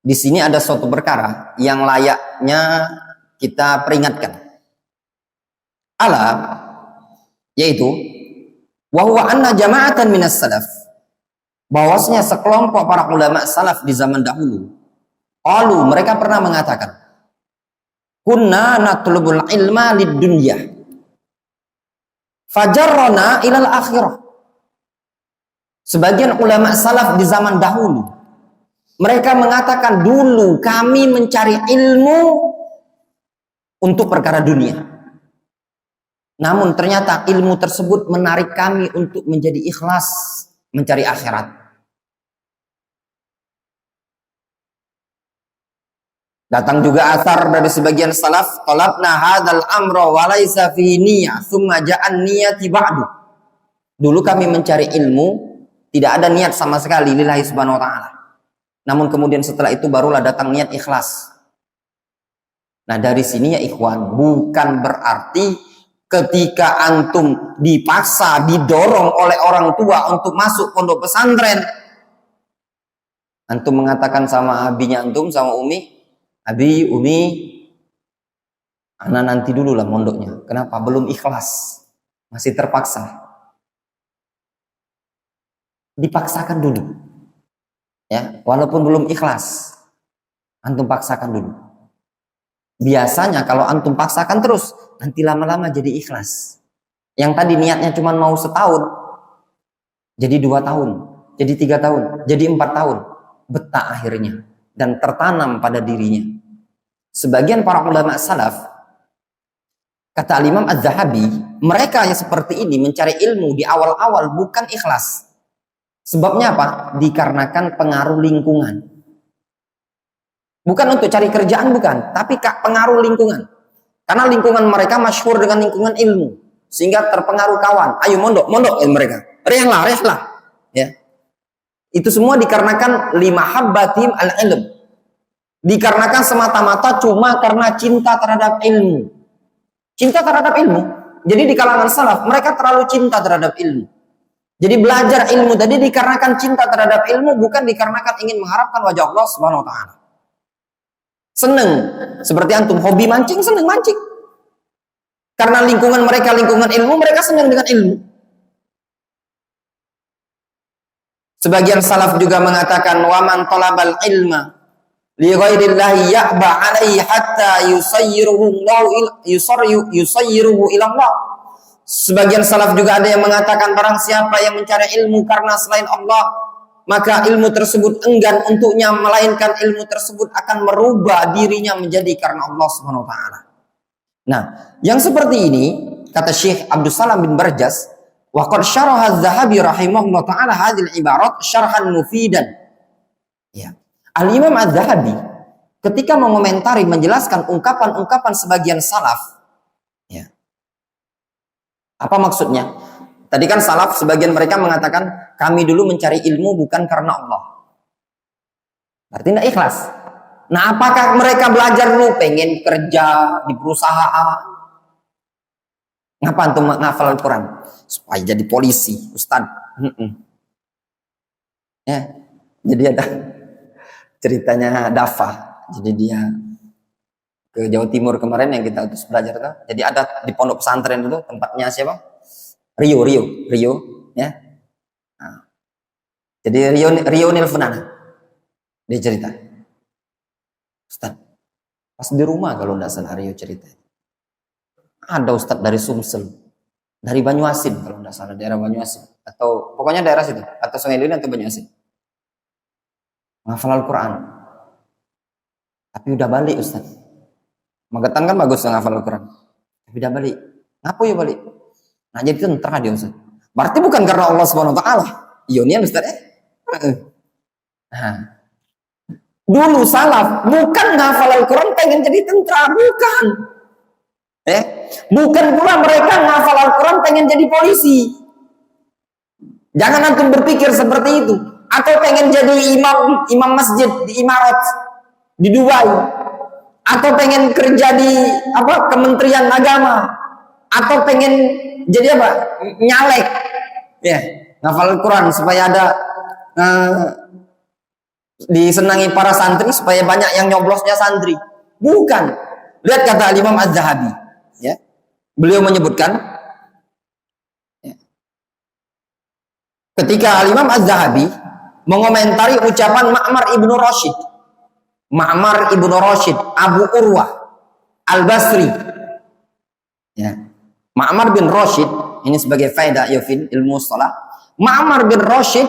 Di sini ada suatu perkara yang layaknya kita peringatkan. Ala, yaitu wahwa anna jama'atan minas salaf, bahwasanya sekelompok para ulama salaf di zaman dahulu, qalu, mereka pernah mengatakan, kunna natlubul ilma lid dunya fajarrona ilal akhirah. Sebagian ulama salaf di zaman dahulu, mereka mengatakan, dulu kami mencari ilmu untuk perkara dunia. Namun ternyata ilmu tersebut menarik kami untuk menjadi ikhlas mencari akhirat. Datang juga asar dari sebagian salaf, talabna hadzal amra wa laisa fi niyyah, tsumma ja'an niyyati ba'du. Dulu kami mencari ilmu, tidak ada niat sama sekali lillahi subhanahu wa ta'ala. Namun kemudian setelah itu barulah datang niat ikhlas. Nah, dari sini ya ikhwan, bukan berarti ketika antum dipaksa, didorong oleh orang tua untuk masuk pondok pesantren, antum mengatakan sama abinya antum, sama umi, abi, umi, anak nanti dulu lah mondoknya. Kenapa? Belum ikhlas, masih terpaksa. Dipaksakan dulu, ya, walaupun belum ikhlas, antum paksakan dulu. Biasanya kalau antum paksakan terus, nanti lama-lama jadi ikhlas. Yang tadi niatnya cuma mau setahun, jadi 2 tahun, jadi 3 tahun, jadi 4 tahun. Betah akhirnya. Dan tertanam pada dirinya. Sebagian para ulama salaf, kata Imam Az-Zahabi, mereka yang seperti ini mencari ilmu di awal-awal bukan ikhlas. Sebabnya apa? Dikarenakan pengaruh lingkungan. Bukan untuk cari kerjaan, bukan, tapi pengaruh lingkungan. Karena lingkungan mereka masyhur dengan lingkungan ilmu, sehingga terpengaruh kawan. Ayo mondok mereka. Rehlah. Ya. Itu semua dikarenakan limahabbatim al-ilm. Dikarenakan semata-mata cuma karena cinta terhadap ilmu. Cinta terhadap ilmu. Jadi di kalangan salaf, mereka terlalu cinta terhadap ilmu. Jadi belajar ilmu tadi dikarenakan cinta terhadap ilmu, bukan dikarenakan ingin mengharapkan wajah Allah Subhanahu wa ta'ala. Seneng, seperti antum hobi mancing, seneng mancing. Karena lingkungan mereka lingkungan ilmu, mereka senang dengan ilmu. Sebagian salaf juga mengatakan, waman talabal ilma li ghairillahi ya'ba 'alaihi hatta yusayyiruhu ila Allah. Sebagian salaf juga ada yang mengatakan, barang siapa yang mencari ilmu karena selain Allah, maka ilmu tersebut enggan untuknya, melainkan ilmu tersebut akan merubah dirinya menjadi karena Allah Subhanahu wa ta'ala. Nah, yang seperti ini, kata Syekh Abdus Salam bin Barjas, wa qad syaraha Az-Zahabi rahimahullah ta'ala hadhil ibarat syarhan mufidan. Ya. Al-Imam Az-Zahabi ketika mengomentari, menjelaskan ungkapan-ungkapan sebagian salaf, ya. Apa maksudnya? Tadi kan salaf, sebagian mereka mengatakan, kami dulu mencari ilmu bukan karena Allah. Berarti tidak ikhlas. Nah, apakah mereka belajar dulu pengen kerja di perusahaan? Ngapa antum ngafal Al-Quran? Supaya jadi polisi, Ustaz. Ya, jadi ada ceritanya Dafa. Jadi dia ke Jawa Timur kemarin yang kita utus belajar tuh. Jadi ada di pondok pesantren dulu, tempatnya siapa? Rio, ya. Nah, jadi Rio nelfonana, dia cerita, Ustaz, pas di rumah kalau tidak salah Rio cerita, ada Ustaz dari Sumsel, dari Banyuasin kalau tidak salah, daerah Banyuasin, atau pokoknya daerah situ, atau Sungai Lilin atau Banyuasin, menghafal Al-Quran, tapi udah balik Ustaz. Magetan kan bagus menghafal Al-Quran, tapi udah balik. Ngapa ya balik? Nah, jadi tentara dia Ustaz. Berarti bukan karena Allah Subhanahu wa ta'ala. Ionian Ustaz ya. Nah. Dulu salaf bukan ngafal Al-Quran pengen jadi tentara, bukan. Bukan pula mereka ngafal Al-Quran pengen jadi polisi. Jangan antum berpikir seperti itu. Atau pengen jadi imam masjid di Imarat di Dubai. atau pengen kerja di Kementerian Agama, atau pengen jadi nyalek, ya, ngafal Quran supaya ada disenangi para santri, supaya banyak yang nyoblosnya santri. Bukan. Lihat kata Imam Az-Zahabi, ya. Beliau menyebutkan, ya, ketika Imam Az-Zahabi mengomentari ucapan Ma'mar ibnu Rashid, Abu Urwah Al-Basri, ya. Ma'mar bin Rashid, ini sebagai faedah yafin ilmu shalah, Ma'mar bin Rashid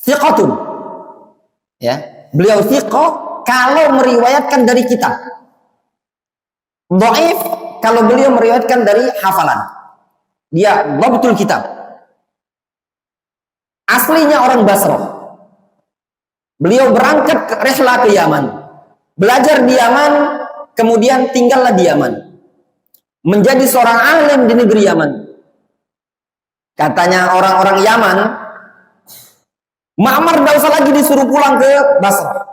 thiqatun, ya, beliau thiqah kalau meriwayatkan dari kitab, dhaif kalau beliau meriwayatkan dari hafalan. Dia dhabtul kitab, aslinya orang Basrah. Beliau berangkat ke rihlah ke Yaman, belajar di Yaman, kemudian tinggallah di Yaman, menjadi seorang alim di negeri Yaman. Katanya orang-orang Yaman, Ma'mar tidak usah lagi disuruh pulang ke Basrah.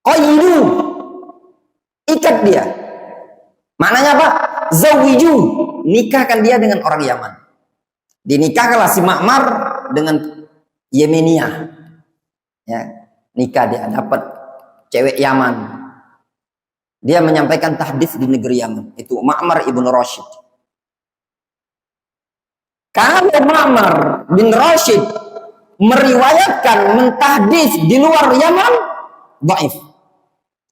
Qayyidu, ikat dia. Maknanya apa? Zawiju, nikahkan dia dengan orang Yaman. Dinikahkanlah si Ma'mar dengan Yemeniyah. Ya, nikah dia, dapat cewek Yaman. Dia menyampaikan tahdits di negeri Yaman. Itu Ma'mar ibnu Rashid. Kalau Ma'mar bin Rashid meriwayatkan mentahdits di luar Yaman, dhaif.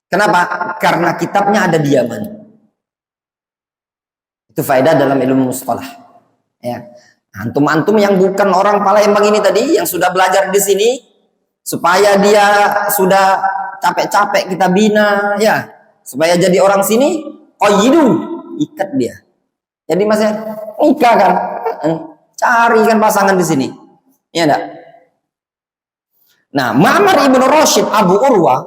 Kenapa? Karena kitabnya ada di Yaman. Itu faedah dalam ilmu mustalah. Ya. Antum-antum yang bukan orang Palembang ini tadi, yang sudah belajar di sini, supaya dia sudah capek-capek kita bina, ya, supaya jadi orang sini, qayyidu, ikat dia. Jadi masih nikah kan, cari kan pasangan di sini, ya enggak? Nah, Ma'mar ibnu Rashid Abu Urwah,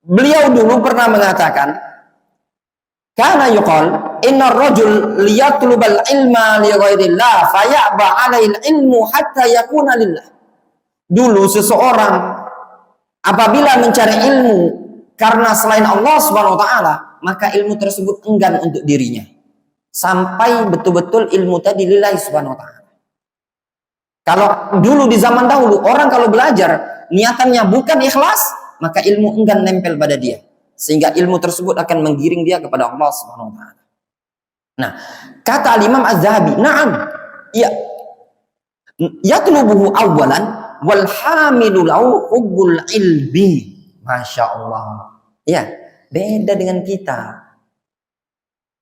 beliau dulu pernah mengatakan, kana yuqal inna rajul liyatlubal ilma li ghairillah fayaba 'alail ilmu hatta yakuna lillah. Dulu seseorang apabila mencari ilmu karena selain Allah Subhanahu wa taala, maka ilmu tersebut enggan untuk dirinya sampai betul-betul ilmu tadi lillahi Subhanahu wa taala. Kalau dulu di zaman dahulu orang kalau belajar niatannya bukan ikhlas, maka ilmu enggan nempel pada dia, sehingga ilmu tersebut akan menggiring dia kepada Allah Subhanahu wa taala. Nah, kata Imam Az-Zahabi, "Na'am, ya. Yatlubuhu awwalan wal hamilu lahu hubbul ilmi." Masya Allah. Ya, beda dengan kita.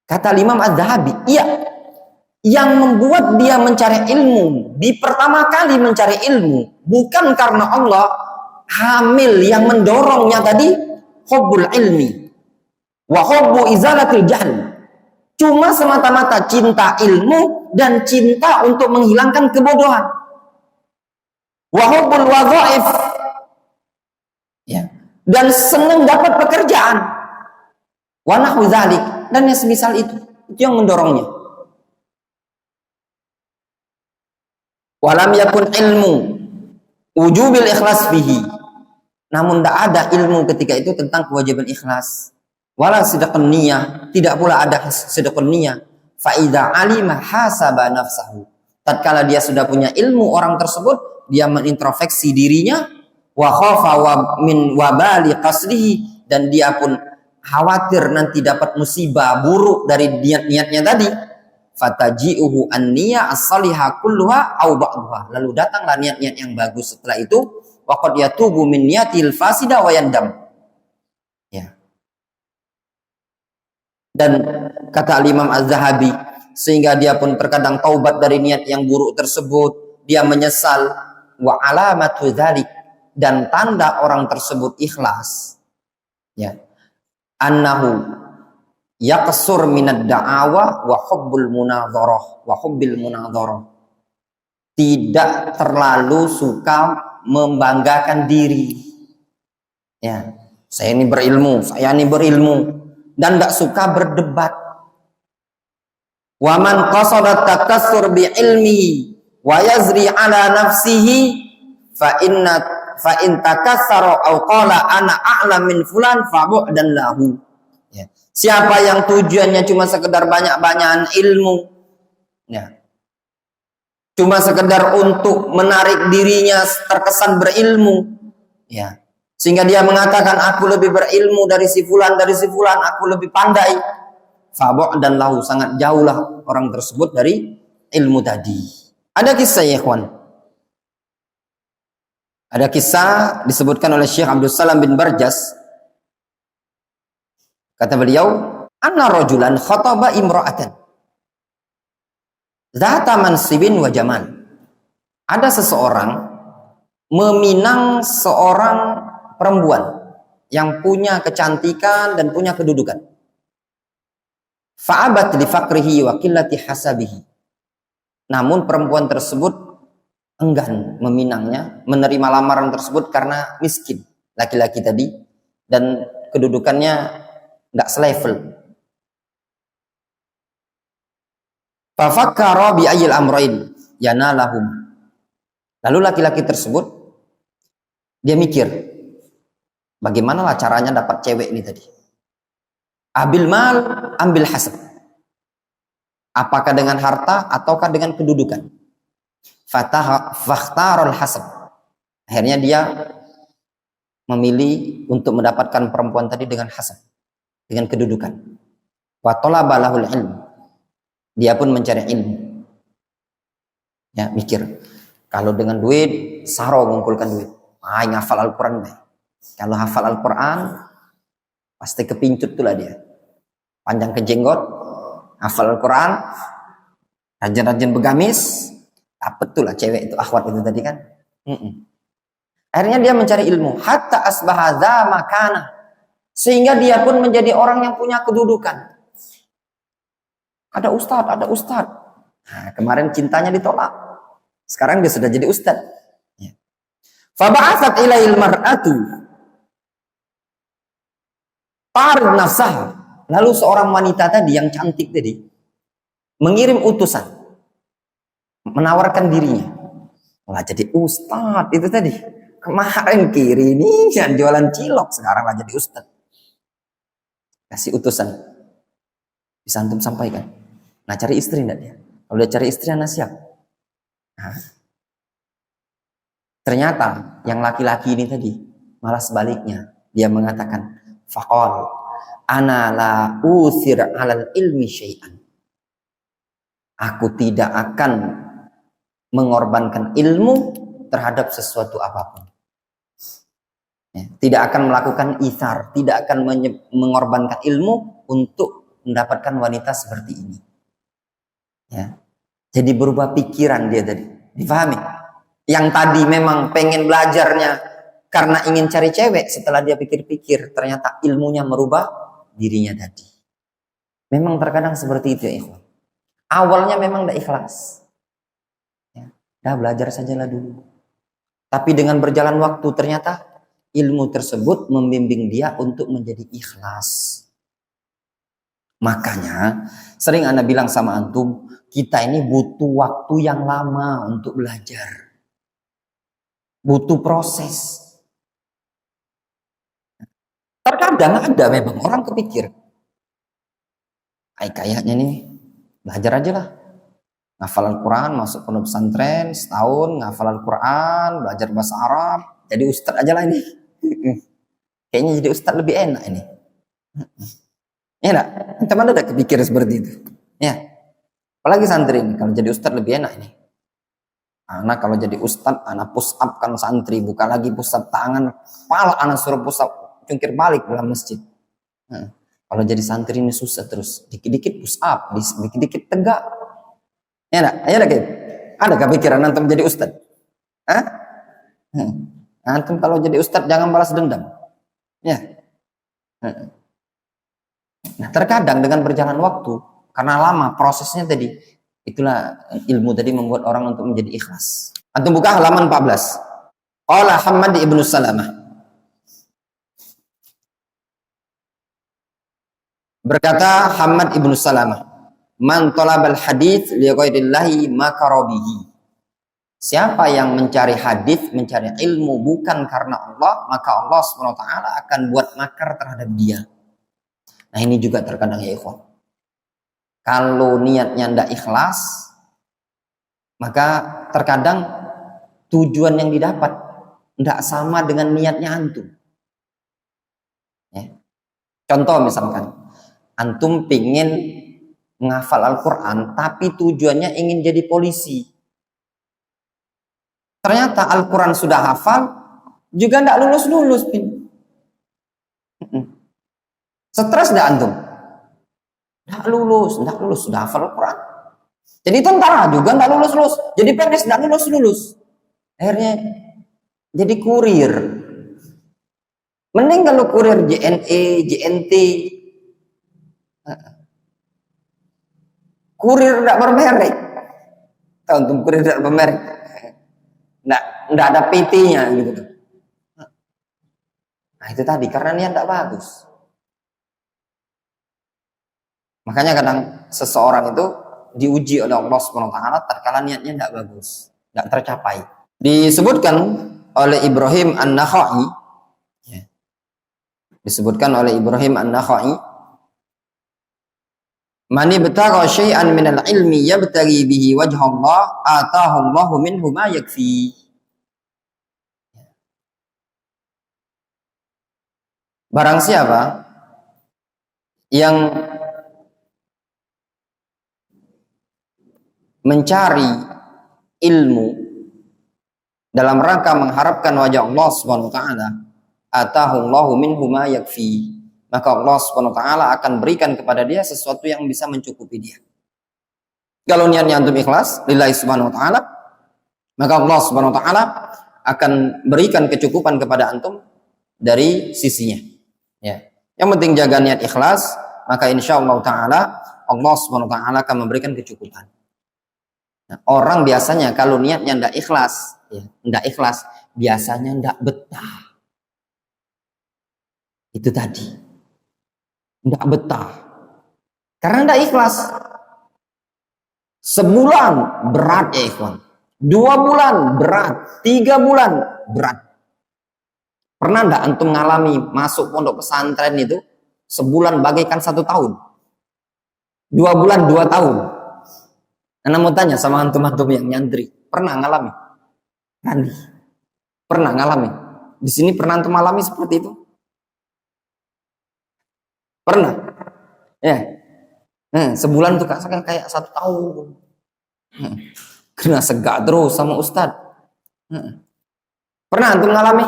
Kata Imam Az-Zahabi, iya, yang membuat dia mencari ilmu, di pertama kali mencari ilmu, bukan karena Allah, hamil yang mendorongnya tadi, hubbul ilmi, wa hubbu izalatil jahl. Cuma semata-mata cinta ilmu dan cinta untuk menghilangkan kebodohan. Wa hubbul wadhaif. Ya. Dan senang dapat pekerjaan. Wa nahwu dzalik, dan yang semisal itu yang mendorongnya. Walam yakun ilmu wujubil ikhlas bihi. Namun tidak ada ilmu ketika itu tentang kewajiban ikhlas. Wala sidqun niyah, tidak pula ada sidqun niyah. Fa idza alima hasaba nafsahu. Tatkala dia sudah punya ilmu orang tersebut, dia menintrospeksi dirinya, wa khafa wa min wabali qasdihi, dan dia pun khawatir nanti dapat musibah buruk dari niat-niatnya tadi. Fataji'uhu an-niyah as-salihah kulluha au ba'daha. Lalu datanglah niat-niat yang bagus setelah itu, wa qad yatubu min niyatil fasida wa yandam. Ya. Dan kata Imam Az-Zahabi, sehingga dia pun terkadang taubat dari niat yang buruk tersebut, dia menyesal. Wa alamatu dzalik, dan tanda orang tersebut ikhlas, ya, annahu yaqsur minad da'awa wa hubbil munadharah, tidak terlalu suka membanggakan diri. Ya, saya ini berilmu, dan tidak suka berdebat. Wa man qasada takassur bi ilmi wa yazri ala nafsihi fa in takassara aw qala ana a'lam min fulan fa bu'dan lahu. Ya. Siapa yang tujuannya cuma sekedar banyak-banyakan ilmu, ya, cuma sekedar untuk menarik dirinya terkesan berilmu, ya, sehingga dia mengatakan aku lebih berilmu dari si fulan, aku lebih pandai, fa bu'dan lahu, sangat jauhlah orang tersebut dari ilmu tadi. Ada kisah ya ikhwan. Ada kisah disebutkan oleh Syekh Abdul Salam bin Barjas. Kata beliau, anna rajulan khataba imra'atan zata mansibin wa jamal. Ada seseorang meminang seorang perempuan yang punya kecantikan dan punya kedudukan. Fa'abat li faqrihi wa qillati hasabihi. Namun perempuan tersebut enggan meminangnya, menerima lamaran tersebut karena miskin laki-laki tadi dan kedudukannya tidak selevel. Fafakkara bi ayyil amrayn yanalahum. Lalu laki-laki tersebut dia mikir, bagaimana lah caranya dapat cewek ini tadi? Abil mal, ambil hasab. Apakah dengan harta ataukah dengan kedudukan? Fakhtarul hasab. Akhirnya dia memilih untuk mendapatkan perempuan tadi dengan hasab, dengan kedudukan. Wa talaba lahul ilm. Dia pun mencari ilmu. Ya, mikir, kalau dengan duit, saro mengumpulkan duit. Ngafal Al-Quran deh. Kalau hafal Al-Quran, pasti kepincut tuh lah dia. Panjang ke jenggot, hafal Al-Quran, rajin-rajin begamis, dapet tuh lah cewek itu, akhwat itu tadi kan. Akhirnya dia mencari ilmu. Hatta asbahadha makana. Sehingga dia pun menjadi orang yang punya kedudukan. Ada ustadz, ada ustadz. Nah, kemarin cintanya ditolak. Sekarang dia sudah jadi ustadz. Ya. Faba'athat ilail mar'atu tarid nafsah. Lalu seorang wanita tadi yang cantik tadi mengirim utusan, menawarkan dirinya. Wah, jadi ustadz itu tadi. Kemarin kiri ini yang jualan cilok, sekarang lah jadi ustadz. Kasih utusan. Bisa antum sampaikan. Nah, cari istri enggak dia? Kalau dia cari istri, anak siap. Nah, ternyata yang laki-laki ini tadi malah sebaliknya. Dia mengatakan, faqal ana la uthir 'alal ilmi syai'an. Aku tidak akan mengorbankan ilmu terhadap sesuatu apapun. Ya, tidak akan melakukan ithar, tidak akan mengorbankan ilmu untuk mendapatkan wanita seperti ini. Ya. Jadi berubah pikiran dia tadi. Difahami? Yang tadi memang pengen belajarnya karena ingin cari cewek, setelah dia pikir-pikir ternyata ilmunya merubah dirinya tadi. Memang terkadang seperti itu ya ikhwan. Awalnya memang tidak ikhlas. Ya, dah belajar sajalah dulu. Tapi dengan berjalan waktu ternyata ilmu tersebut membimbing dia untuk menjadi ikhlas. Makanya sering Anda bilang sama antum, kita ini butuh waktu yang lama untuk belajar. Butuh proses. Terkadang ada memang orang kepikir, kayaknya nih belajar aja lah. Ngafal Al-Quran, masuk pondok pesantren, setahun ngafal Al-Quran, belajar bahasa Arab, jadi ustadz aja lah ini. Kayaknya jadi ustadz lebih enak ini. Ya enggak? Teman ada kepikir seperti itu. Ya. Apalagi santri ini, kalau jadi ustadz lebih enak ini. Anak kalau jadi ustadz, anak push up kan santri, buka lagi push up tangan, kepala anak suruh push up, cungkir balik dalam masjid. Nah, kalau jadi santri ini susah terus, dikit-dikit push up, dikit-dikit tegak. Ya enggak? Ayo lagi. Ada kepikiran antum jadi ustadz? Hah? Antum kalau jadi ustadz jangan balas dendam. Ya. Nah, terkadang dengan berjalan waktu, karena lama prosesnya tadi, itulah ilmu tadi membuat orang untuk menjadi ikhlas. Antum buka halaman 14. Qala Hammad ibnu Salamah. Berkata Hammad ibnu Salamah, man talabal hadits li ghairillahi makara bihi. Siapa yang mencari hadis, mencari ilmu bukan karena Allah, maka Allah SWT akan buat makar terhadap dia. Nah ini juga terkadang ya ikhwan. Kalau niatnya tidak ikhlas, maka terkadang tujuan yang didapat tidak sama dengan niatnya antum. Ya. Contoh misalkan, antum pingin menghafal Al-Quran, tapi tujuannya ingin jadi polisi. Ternyata Al-Quran sudah hafal, juga tidak lulus-lulus. Stres tidak antum? Tidak lulus, sudah hafal Al-Quran. Jadi tentara juga tidak lulus-lulus. Jadi PNS tidak lulus-lulus. Akhirnya jadi kurir. Mending kalau kurir JNE, JNT. Kurir tidak bermerek. Tahu antum kurir tidak bermerek? Tidak ada PT-nya gitu. Nah itu tadi, karena niat tidak bagus. Makanya kadang seseorang itu diuji oleh Allah SWT tatkala niatnya tidak bagus, tidak tercapai. Disebutkan oleh Ibrahim An-Nakhai, "Man ibtagha syai'an minal ilmi yabtaghi bihi wajha Allah, atahu Allahu minhu ma yakfi." Barang siapa yang mencari ilmu dalam rangka mengharapkan wajah Allah Subhanahu wa taala, atahu Allahu minhu ma yakfi, maka Allah Subhanahu wa taala akan berikan kepada dia sesuatu yang bisa mencukupi dia. Kalau niatnya antum ikhlas lillahi Subhanahu wa taala, maka Allah Subhanahu wa taala akan berikan kecukupan kepada antum dari sisinya. Ya. Yang penting jaga niat ikhlas, maka insyaallah taala Allah Subhanahu wa taala akan memberikan kecukupan. Nah, orang biasanya kalau niatnya tidak ikhlas, biasanya tidak betah. Itu tadi, tidak betah, karena tidak ikhlas. Sebulan berat ya ikhwan, 2 bulan berat, 3 bulan berat. Pernah tidak antum ngalami masuk pondok pesantren itu sebulan bagaikan 1 tahun, 2 bulan 2 tahun? Anda mau tanya sama antum-antum yang nyantri, pernah ngalami? Pernah ngalami? Di sini pernah antum alami seperti itu? Pernah? Ya. Sebulan tuh kayak 1 tahun. Kena segak terus sama Ustadz. Pernah antum ngalami?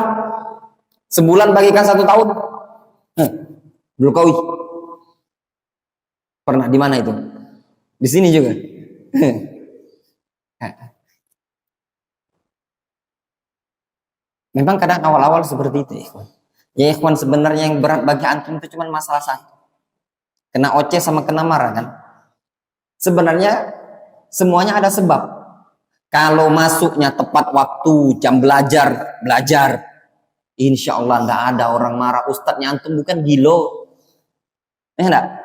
Sebulan bagikan 1 tahun? Belum. Pernah di mana itu? Di sini juga. Memang kadang awal-awal seperti itu, ikhwan. Ya ikhwan, sebenarnya yang berat bagi antum itu cuma masalah satu. Kena oceh sama kena marah kan? Sebenarnya semuanya ada sebab. Kalau masuknya tepat waktu, jam belajar, insya Allah nggak ada orang marah. Ustadznya antum bukan gilo. Enggak.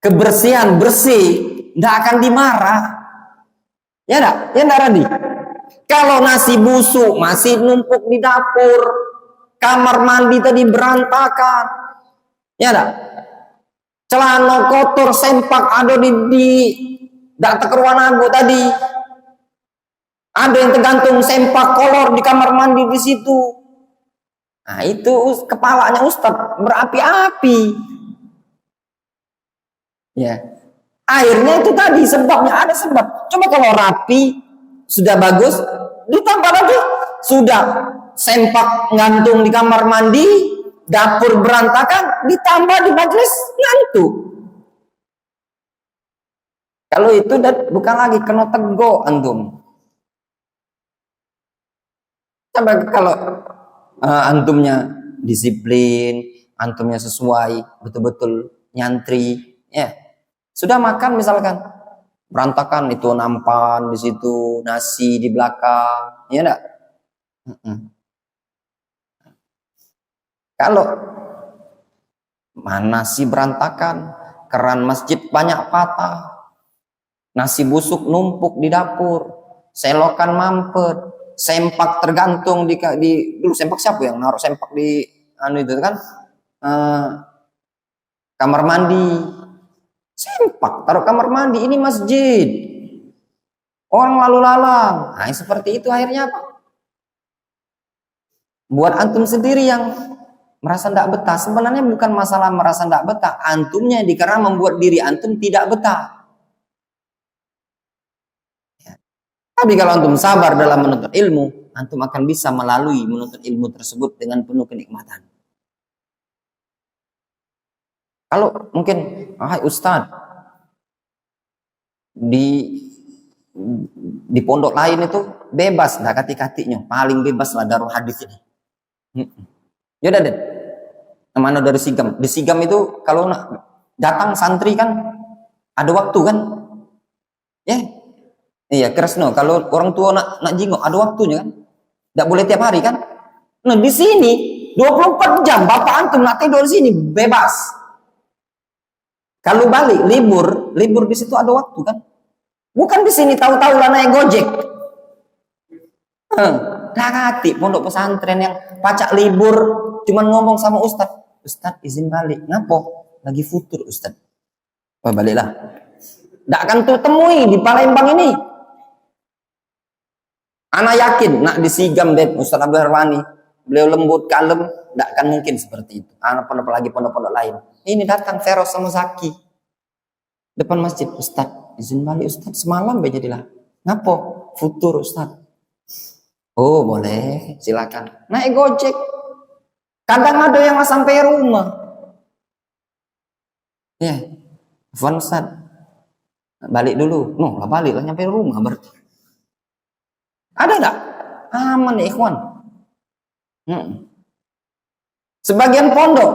Kebersihan, bersih, nggak akan dimarah. Ya enggak? Ya enggak, Radi? Kalau nasi busuk masih numpuk di dapur, kamar mandi tadi berantakan, ya enggak? Celana kotor sempak ada di dak tekeruan aku tadi. Ada yang tergantung sempak kolor di kamar mandi di situ. Nah, itu kepalanya Ustadz berapi-api. Ya. Akhirnya itu tadi sebabnya, ada sebab. Coba kalau rapi, sudah bagus, ditambah lagi. Sudah sempak ngantung di kamar mandi, dapur berantakan, ditambah di majelis ngantuk. Kalau itu bukan lagi kena tego antum. Coba kalau antumnya disiplin, antumnya sesuai, betul-betul nyantri, ya. Sudah makan misalkan, berantakan itu nampan di situ, nasi di belakang, ya enggak? Kalau nasi berantakan, keran masjid banyak patah, nasi busuk numpuk di dapur, selokan mampet, sempak tergantung di dulu sempak siapa yang naruh sempak di anu itu kan? Kamar mandi. Sempak taruh kamar mandi, ini masjid. Orang lalu lalang. Nah, seperti itu akhirnya apa? Buat antum sendiri yang merasa tidak betah. Sebenarnya bukan masalah merasa tidak betah, antumnya karena membuat diri antum tidak betah. Ya. Tapi kalau antum sabar dalam menuntut ilmu, antum akan bisa melalui menuntut ilmu tersebut dengan penuh kenikmatan. Kalau mungkin, Ustadz, di pondok lain itu bebas, nah kati-katinya paling bebas lah darul hadis ini. Yaudah deh, mana dari Sigam? Di Sigam itu kalau datang santri kan ada waktu kan? Ya, iya Kresno. Kalau orang tua nak jingok ada waktunya kan? Tidak boleh tiap hari kan? Nah di sini 24 jam bapak antum nak tidur di sini bebas. Kalau balik libur di situ ada waktu kan? Bukan di sini tahu-tahu lah naik Gojek. Hati pondok pesantren yang pacak libur cuman ngomong sama Ustadz izin balik. Ngapo? Lagi futur Ustadz. Oh, baliklah. Tidak akan temui di Palembang ini. Anak yakin nak di Sigam deh Ustadz Abdul Harwani. Beliau lembut, kalem, tidak akan mungkin seperti itu. Anak pondok-pondok lain. Ini datang Feros sama Zaki. Depan masjid, Ustadz, izin balik Ustadz. Semalam jadilah. Ngapo? Futur Ustadz. Oh boleh, silakan. Naik Gojek. Kadang ada yang nggak sampai rumah. Ya, Van Ustadz. Balik dulu. Lah balik lah nyampe rumah berarti. Ada enggak? Aman ya ikhwan. Sebagian pondok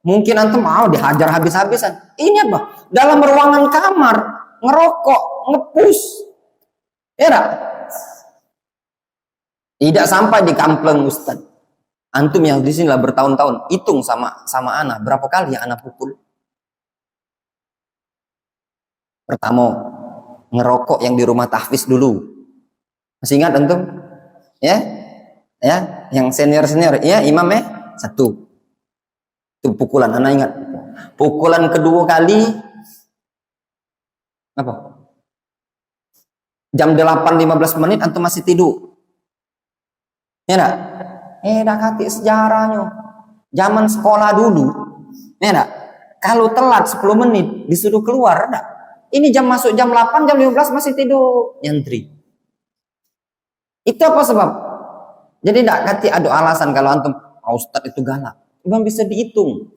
mungkin antum mau dihajar habis-habisan. Ini apa? Dalam ruangan kamar ngerokok, ngepus. Ya enggak? Tidak sampai di kampleng Ustaz. Antum yang di sini lah bertahun-tahun, hitung sama anak berapa kali yang anak pukul. Pertama, ngerokok yang di rumah tahfiz dulu. Masih ingat antum? Ya? Ya, yang senior-senior, ya imam ya? 1. Itu pukulan, anak ingat. Pukulan kedua kali apa? Jam 8.15 menit antum masih tidur. Ya enggak? Dah kati sejarahnya. Zaman sekolah dulu. Ya enggak? Kalau telat 10 menit disuruh keluar enggak? Ini masuk jam 8, jam 15 masih tidur nyantri. Itu apa sebab? Jadi enggak kati ada alasan kalau antum Ustadz itu galak. Memang bisa dihitung.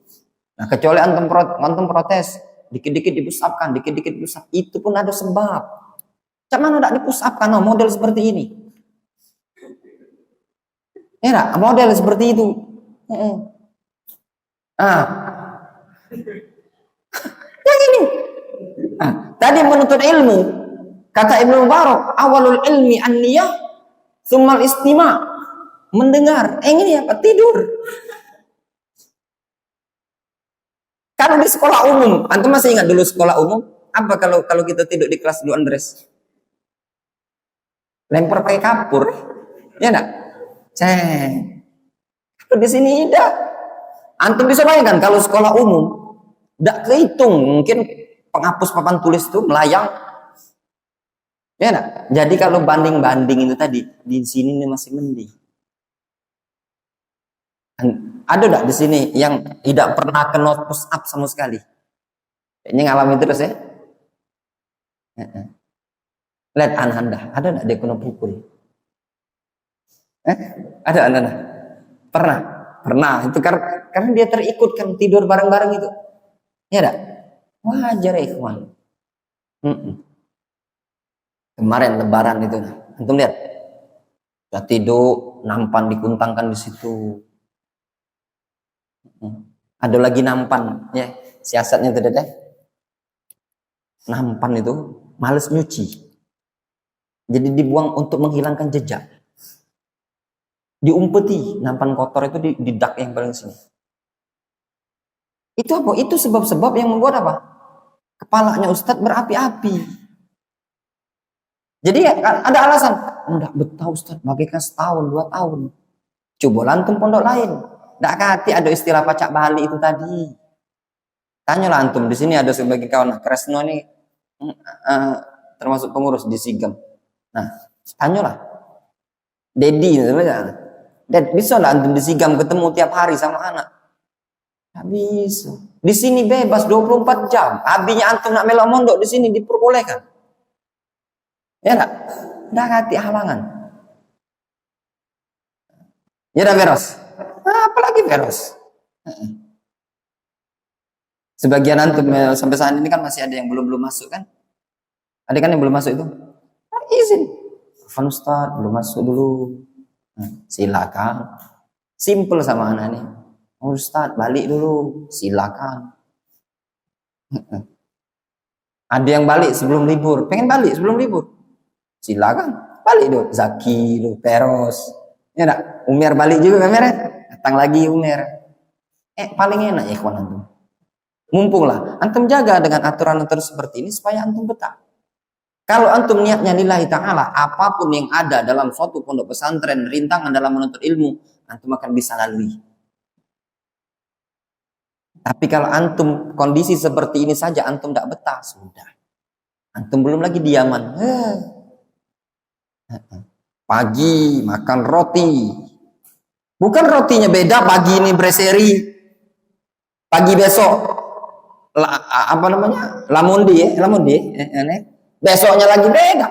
Nah, kecuali antum protes, dikit-dikit dipusapkan, dikit-dikit dipusap. Itu pun ada sebab. Cak mana enggak dipusapkan model seperti ini? Ya enggak? Model seperti itu. Yang ini. Tadi menuntut ilmu. Kata Ibnu Mubarak, awalul ilmi an-niyah, tsummal istima'. Mendengar. Ini apa? Tidur. Kalau di sekolah umum, antum masih ingat dulu sekolah umum? Apa kalau kita tidur di kelas dulu Andres? Lempar pakai kapur. Ya enggak? Di sini tidak. Antum bisa bayangkan kalau sekolah umum tidak kehitung, mungkin penghapus papan tulis itu melayang. Ya enggak? Jadi kalau banding-banding itu tadi di sini ini masih mending. Ada enggak di sini yang tidak pernah kena push up sama sekali? Ini ngalamin terus ya? Lihat Anda, ada enggak dia kena pukul? Ada Anda? Pernah. Itu karena dia terikutkan tidur bareng-bareng itu. Ya enggak? Wajar ya ikhwan. Kemarin lebaran itu, antum lihat. Sudah tidur, nampan dikuntangkan di situ. Ada lagi nampan, ya. Siasatnya itu deh. Nampan itu males nyuci. Jadi dibuang untuk menghilangkan jejak. Diumpeti nampan kotor itu di dak yang paling sini. Itu apa? Itu sebab-sebab yang membuat apa? Kepalanya Ustadz berapi-api. Jadi ada alasan, enggak betah Ustaz, bagaikan setahun, 2 tahun. Coba antum pondok lain. Enggak kati ada istilah pacak balik itu tadi. Tanyalah antum, di sini ada sebagai kawan Kresno ini termasuk pengurus di Sigam. Nah, tanyalah. Dedi sebenarnya. Dan bisa lah antum di Sigam ketemu tiap hari sama anak. Enggak bisa. Di sini bebas 24 jam. Abinya antum nak melok mondok di sini diperbolehkan. Ya enggak? Enggak kati halangan. Ya dah Veros. Apalagi Veros. Sebagian antum sampai saat ini kan masih ada yang belum masuk kan? Ada kan yang belum masuk itu? Izin. Fan Ustaz, belum masuk dulu. Silakan. Simple sama anak ini. Ustaz, balik dulu. Silakan. Ada yang balik sebelum libur. Pengen balik sebelum libur. Silakan. Balik dulu. Zaki, dulu, Peros. Ya enggak? Umer balik juga Umer. Datang lagi Umer. Paling enak ya ikhwan antum. Mumpung lah, antum jaga dengan aturan-aturan seperti ini supaya antum betah. Kalau antum niatnya lillahi ta'ala, apapun yang ada dalam suatu pondok pesantren, rintangan dalam menuntut ilmu, antum akan bisa lalui. Tapi kalau antum kondisi seperti ini saja, antum tidak betah, sudah. Antum belum lagi diaman. Pagi makan roti. Bukan rotinya beda, pagi ini berseri. Pagi besok lamundi. Besoknya lagi beda.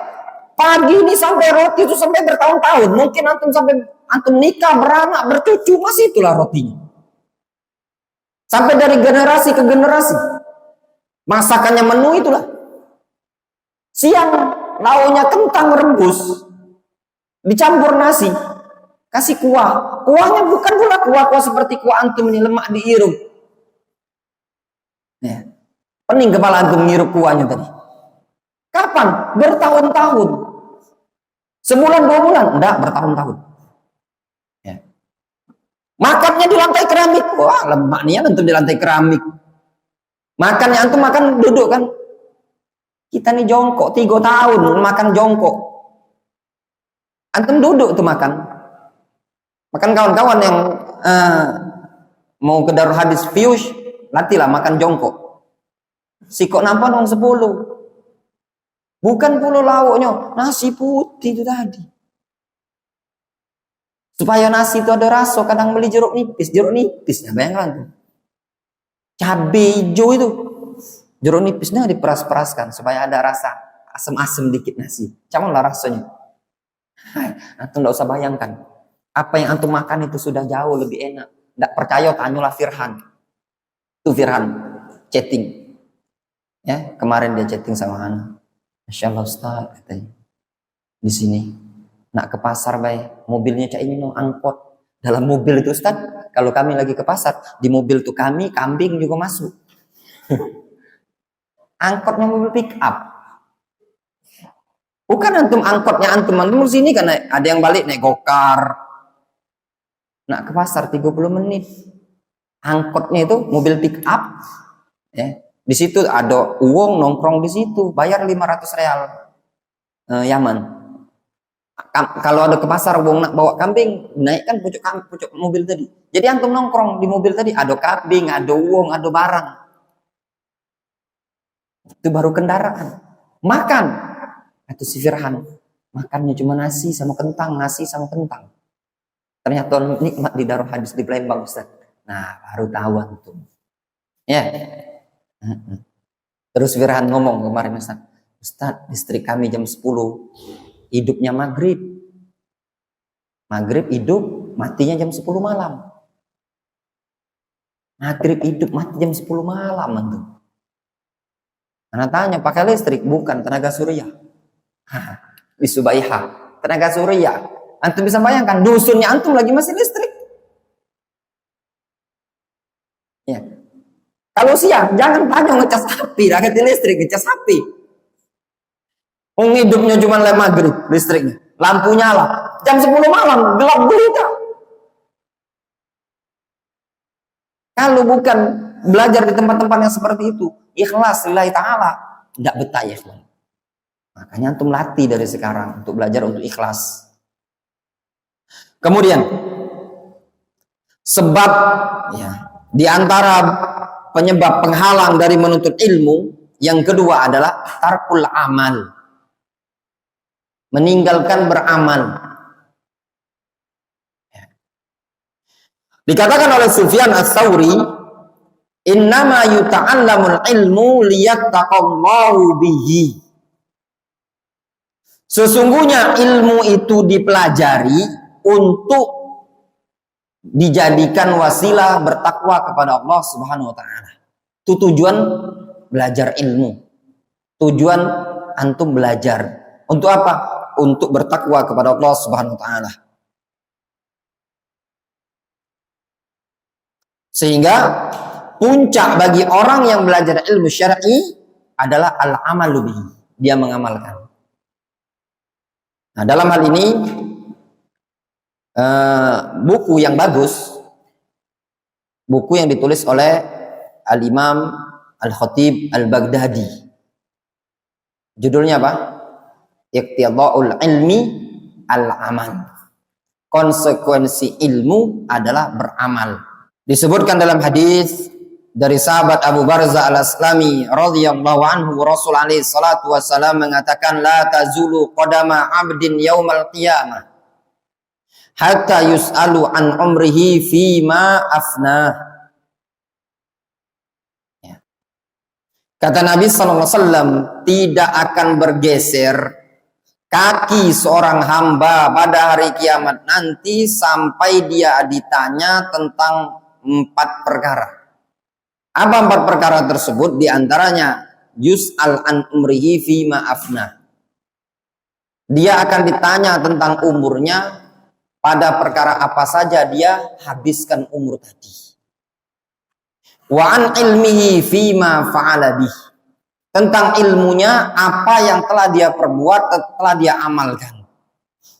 Pagi ini sampai roti itu sampai bertahun-tahun. Mungkin antum nikah, beranak, bercucu, masih itulah rotinya. Sampai dari generasi ke generasi. Masakannya menu itulah. Siang lauknya kentang rebus dicampur nasi, kasih kuah. Kuahnya bukan pula kuah seperti kuah antum ini lemak diirup. Ya. Pening kepala antum ngirup kuahnya tadi. Kapan? Bertahun-tahun. Sebulan 2 bulan? Enggak, bertahun-tahun. Ya. Makannya di lantai keramik. Wah, lemak nih antum di lantai keramik. Makannya antum makan duduk kan? Kita nih jongkok 3 tahun makan jongkok. Antum duduk tuh makan. Makan kawan-kawan yang mau ke Darul Hadis Fiush, latihlah makan jongkok. Sikok nampak dong 10. Bukan puluh lauknya, nasi putih itu tadi. Supaya nasi itu ada rasa, kadang beli jeruk nipis ya bayangkan tuh. Cabai hijau itu, jeruk nipisnya diperas-peraskan supaya ada rasa asam-asam dikit nasi. Cuman lah rasanya. Antum tidak usah bayangkan. Apa yang antum makan itu sudah jauh lebih enak. Tidak percaya, tanyalah Firhan. Itu Firhan chatting. Ya, kemarin dia chatting sama Ana. Masya Allah Ustaz, katanya. Di sini nak ke pasar baik, mobilnya cak ini no angkot. Dalam mobil itu Ustaz, kalau kami lagi ke pasar, di mobil tuh kami, kambing juga masuk. Angkotnya mobil pick up. Bukan antum angkotnya antum di sini kan ada yang balik naik gokar. Nak ke pasar 30 menit. Angkotnya itu mobil pick up. Ya. Di situ ada uang nongkrong di situ, bayar 500 real Yaman. Kalau ada ke pasar uang nak bawa kambing, naikkan pucuk mobil tadi. Jadi antum nongkrong di mobil tadi, ada kambing, ada uang, ada barang. Itu baru kendaraan. Makan. Atau si Firhan, makannya cuma nasi sama kentang. Ternyata nikmat di Darul Hadis di Palembang Ustaz. Nah, baru tahu antum. Ya. Terus Firhan ngomong kemarin Ustaz, istri kami jam 10 hidupnya maghrib hidup, matinya jam 10 malam. Maghrib hidup, mati jam 10 malam antum. Anak tanya, pakai listrik? Bukan, tenaga surya. Di Subaiha, tenaga surya. Antum bisa bayangkan, dusunnya antum lagi masih listrik. Ya. Kalau siang, jangan tanya ngecas api, rakyat listrik, ngecas api. Hidupnya cuma maghrib, listriknya. Lampu nyala. Jam 10 malam, gelap gulita. Kalau bukan belajar di tempat-tempat yang seperti itu, ikhlas lillahi ta'ala, tidak betah ya. Makanya antum latih dari sekarang untuk belajar untuk ikhlas. Kemudian sebab ya, di antara penyebab penghalang dari menuntut ilmu yang kedua adalah tarkul amal. Meninggalkan beramal. Dikatakan oleh Sufyan Ats-Tsauri, innama yuta'allamul ilmu liyattaqallahu bihi. Sesungguhnya ilmu itu dipelajari untuk dijadikan wasilah bertakwa kepada Allah Subhanahu wa taala. Itu tujuan belajar ilmu. Tujuan antum belajar. Untuk apa? Untuk bertakwa kepada Allah Subhanahu wa taala. Sehingga puncak bagi orang yang belajar ilmu syar'i adalah al-amalu bihi. Dia mengamalkan. Nah, dalam hal ini buku yang bagus, buku yang ditulis oleh Al-Imam Al-Khatib Al-Baghdadi. Judulnya apa? Iqtida'ul ilmi al-amal. Konsekuensi ilmu adalah beramal. Disebutkan dalam hadis dari sahabat Abu Barzah Al-Aslami radhiyallahu anhu, Rasul alaihi salatu wasallam mengatakan, la tazulu qadama 'abdin yaumal qiyamah hatta yus'alu an umrihi fima afnah. Ya. Kata Nabi sallallahu alaihi wasallam, tidak akan bergeser kaki seorang hamba pada hari kiamat nanti sampai dia ditanya tentang 4 perkara. Apa 4 perkara tersebut? Di antaranya yus'al an umrihi fima afnah. Dia akan ditanya tentang umurnya pada perkara apa saja dia habiskan umur tadi. Wa an ilmihi fima fa'ala bih. Tentang ilmunya apa yang telah dia perbuat, telah dia amalkan.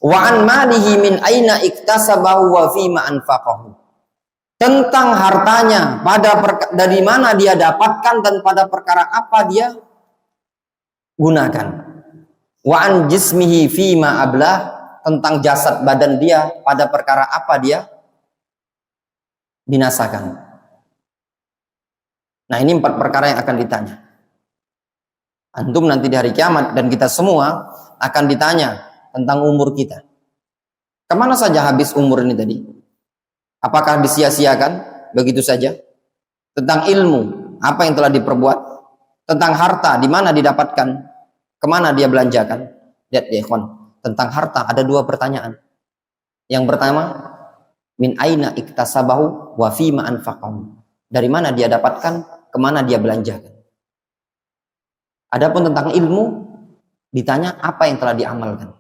Wa an malihi min aina iktasabahu wa fima anfaqahu. Tentang hartanya, dari mana dia dapatkan dan pada perkara apa dia gunakan. Wa an jismihi fima ablah. Tentang jasad badan dia, pada perkara apa dia binasakan. Nah, ini 4 perkara yang akan ditanya. Antum nanti di hari kiamat dan kita semua akan ditanya tentang umur kita. Kemana saja habis umur ini tadi? Apakah disia-siakan begitu saja? Tentang ilmu, apa yang telah diperbuat? Tentang harta, di mana didapatkan? Kemana dia belanjakan? Lihat ya ikhwan. Tentang harta ada 2 pertanyaan. Yang pertama, min aina iktasabahu wa fima anfaqahu. Dari mana dia dapatkan, kemana dia belanjakan. Adapun tentang ilmu, ditanya apa yang telah diamalkan.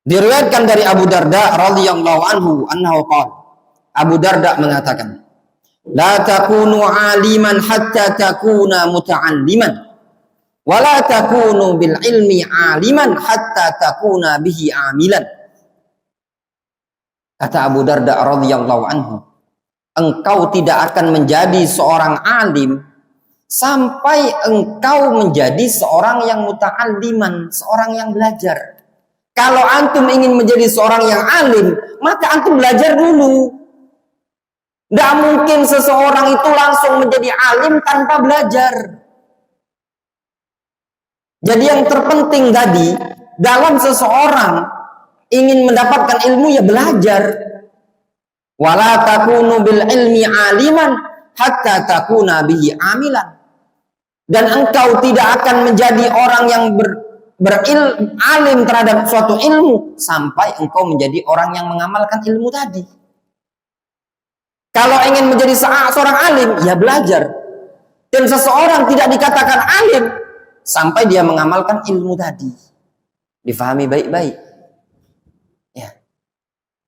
Diriwayatkan dari Abu Darda radhiyallahu anhu annahu qala. Abu Darda mengatakan, la takunu aliman hatta takuna muta'alliman. Wala takunu bil ilmi aliman hatta takuna bihi amilan. Kata Abu Darda radhiyallahu anhu, engkau tidak akan menjadi seorang alim sampai engkau menjadi seorang yang muta'alliman, seorang yang belajar. Kalau antum ingin menjadi seorang yang alim, maka antum belajar dulu. Tidak mungkin seseorang itu langsung menjadi alim tanpa belajar. Jadi yang terpenting tadi, dalam seseorang ingin mendapatkan ilmu ya belajar. Wala takunu bil ilmi aliman hatta takuna bihi amilan. Dan engkau tidak akan menjadi orang yang alim terhadap suatu ilmu sampai engkau menjadi orang yang mengamalkan ilmu tadi. Kalau ingin menjadi seorang alim, ya belajar. Dan seseorang tidak dikatakan alim sampai dia mengamalkan ilmu tadi. Difahami baik-baik. Ya.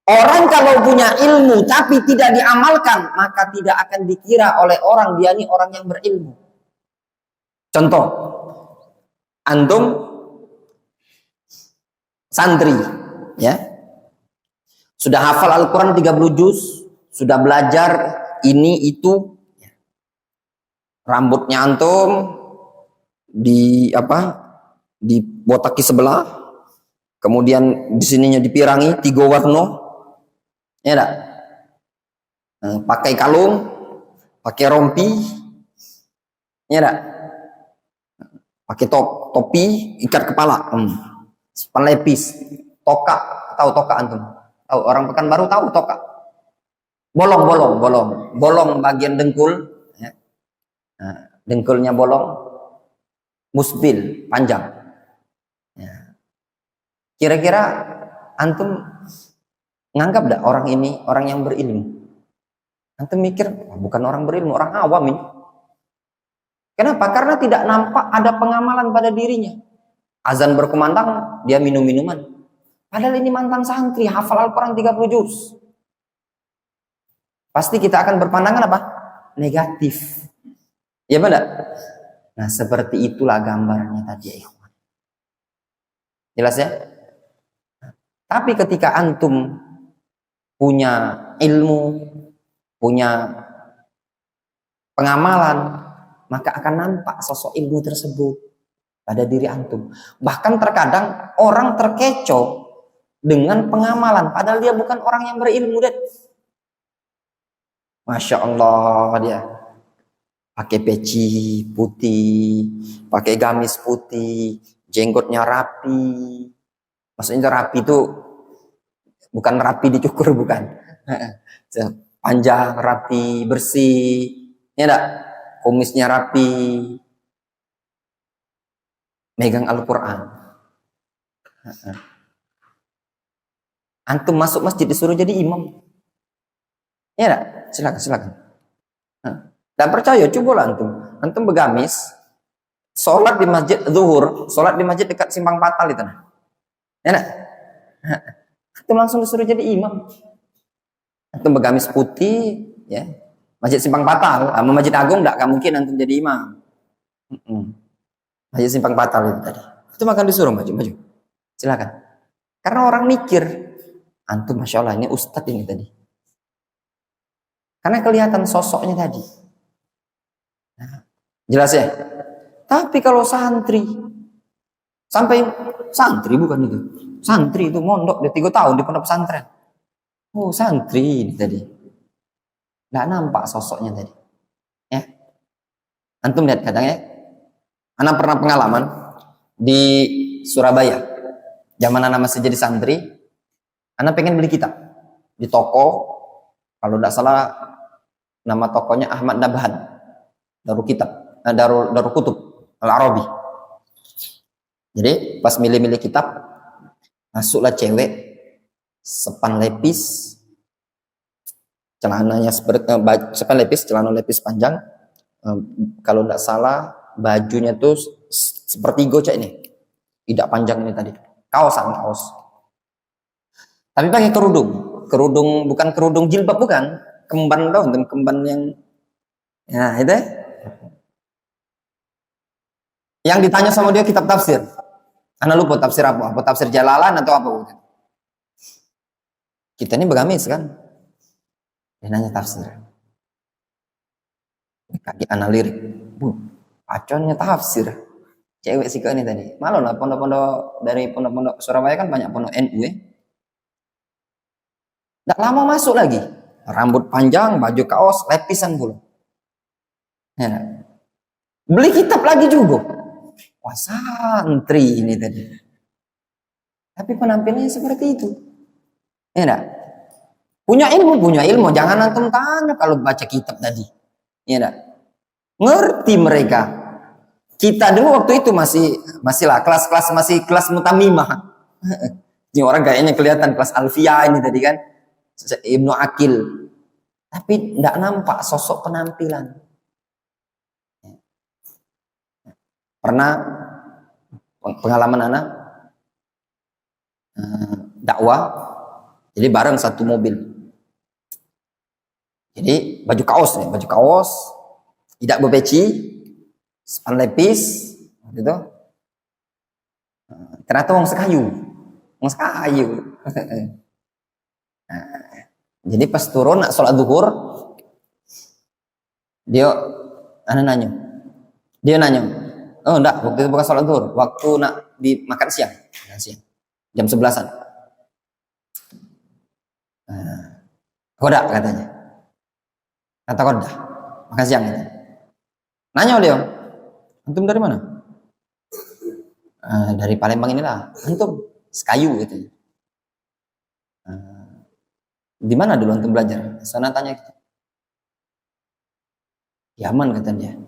Orang kalau punya ilmu tapi tidak diamalkan, maka tidak akan dikira oleh orang dia ini orang yang berilmu. Contoh, antum santri, ya, sudah hafal Al-Quran 30 juz, sudah belajar ini itu, rambutnya antum di apa? Dibotaki sebelah, kemudian di sininya dipirangi 3 warna, ya enggak? Pakai kalung, pakai rompi, ya enggak? Pakai topi, ikat kepala, pelepis, toka, tahu toka antum? Tahu orang Pekanbaru tahu toka? Bolong bagian dengkul, ya. Dengkulnya bolong, musbil, panjang. Ya. Kira-kira antum nganggap enggak orang ini orang yang berilmu? Antum mikir, bukan orang berilmu, orang awam ini. Kenapa? Karena tidak nampak ada pengamalan pada dirinya. Azan berkumandang, dia minum-minuman. Padahal ini mantan santri, hafal Al-Quran 30 juz. Pasti kita akan berpandangan apa? Negatif. Ya benar? Nah, seperti itulah gambarnya tadi ya ikhwan. Jelas ya? Tapi ketika antum punya ilmu, punya pengamalan, maka akan nampak sosok ilmu tersebut pada diri antum. Bahkan terkadang orang terkecoh dengan pengamalan, padahal dia bukan orang yang berilmu. Masya Allah, dia pakai peci putih, pakai gamis putih, jenggotnya rapi. Maksudnya rapi itu bukan rapi dicukur, bukan. Panjang, rapi, bersih, ya enggak? Kumisnya rapi, megang Al-Quran. Antum masuk masjid disuruh jadi imam, ya enggak? Silakan. Dan percaya, cobalah antum begamis, sholat di masjid zuhur, sholat di masjid dekat Simpang Patal itu, ya enggak? Antum langsung disuruh jadi imam. Antum begamis putih, ya. Masjid Simpang Patal, sama Masjid Agung enggak mungkin antum jadi imam. Masjid Simpang Patal itu tadi. Itu makan disuruh maju. Silakan. Karena orang mikir, antum Masya Allah ini ustadz ini tadi. Karena kelihatan sosoknya tadi. Nah, jelas ya? Tapi kalau santri, sampai santri bukan itu. Santri itu mondok dia 3 tahun di pondok pesantren. Oh, santri ini tadi. Nggak nampak sosoknya tadi. Ya. Antum lihat kadang ya. Anak pernah pengalaman di Surabaya. Zaman anak masih jadi santri, anak pengen beli kitab di toko. Kalau tidak salah nama tokonya Ahmad Nabhan. Darul Kitab, Darul Kutub Al-Arabi. Jadi pas milih-milih kitab, masuklah cewek, sepan lepis, celananya sepan lepis, celana lepis panjang. Kalau tidak salah bajunya tuh seperti gocek ini, tidak panjang ini tadi, kaos. Tapi pakai kerudung bukan kerudung jilbab, bukan kemban, tahu kemban yang, ya itu. Yang ditanya sama dia kitab tafsir, anak lupa tafsir apa tafsir Jalalan atau apa. Kita ini begamis kan, dia nanya tafsir. Kaki anak lirik, aconnya tafsir. Cewek sih ini tadi. Malu lah pondok-pondok dari pondok-pondok Surabaya kan banyak pondok NU ya. Nggak lama masuk lagi. Rambut panjang, baju kaos, lepisan pula. Ya. Beli kitab lagi juga. Wah, santri ini tadi. Tapi penampilannya seperti itu. Ya enggak? Punya ilmu. Jangan antum tanya kalau baca kitab tadi. Ya enggak? Ngerti mereka. Kita dulu waktu itu masih lah kelas-kelas, masih kelas mutamimah. Ini orang kayaknya kelihatan kelas Alfiyah ini tadi kan. Ibnu Akil. Tapi enggak nampak sosok penampilan. Pernah pengalaman anak dakwah, jadi bareng satu mobil. Jadi baju kaos, tidak berpeci, sepan lepis, gitu. Ternyata wong sekayu. Jadi pas turun nak sholat zuhur, dia nanya, Oh enggak, waktu itu bukan sholat zuhur, waktu nak di makan siang, jam 11-an. Koda katanya, kata koda, makan siang itu. Nanya dia, antum dari mana? Dari Palembang inilah. Antum Sekayu gitu. Di mana dulu antum belajar? Sana tanya gitu. Yaman kata dia.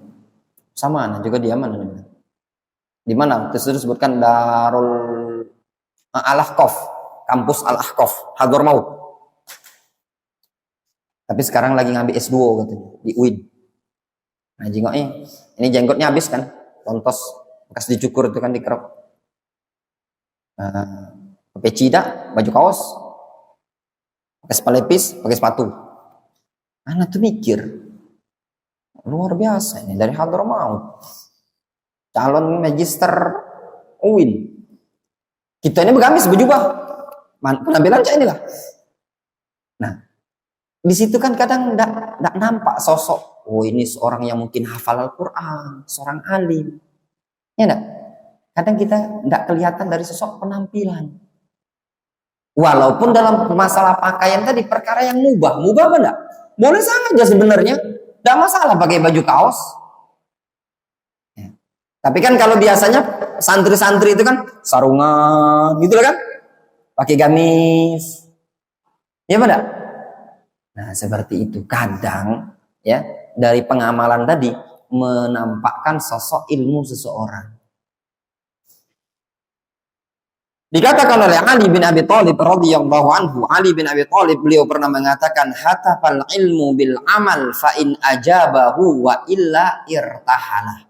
Sama, juga di Yaman. Di mana? Terus disebutkan Darul Al-Ahqaf, kampus Al-Ahqaf, Hadramaut. Tapi sekarang lagi ngambil S2 katanya di UIN. Nah jenggotnya, ini jenggotnya habis kan, tontos bekas dicukur itu kan dikerok. Pakai cida, baju kaos, pakai sepelepis, pakai sepatu. Anak tuh mikir, luar biasa ini dari Hadramaut, calon magister UIN. Kita ini bergamis berjubah, penampilan cak inilah. Nah, di situ kan kadang tidak nampak sosok. Oh ini seorang yang mungkin hafal Al-Quran, seorang alim. Ya enggak? Kadang kita tidak kelihatan dari sosok penampilan. Walaupun dalam masalah pakaian tadi perkara yang mubah apa enggak? Boleh saja sebenarnya, tidak masalah pakai baju kaos. Ya. Tapi kan kalau biasanya santri-santri itu kan sarungan, gitu kan? Pakai gamis. Ya enggak? Nah seperti itu kadang ya dari pengamalan tadi menampakkan sosok ilmu seseorang. Dikatakan oleh Ali bin Abi Thalib radhiyallahu anhu, Ali bin Abi Thalib beliau pernah mengatakan hatafal ilmu bil amal fa in ajabahu wa illa irtahala.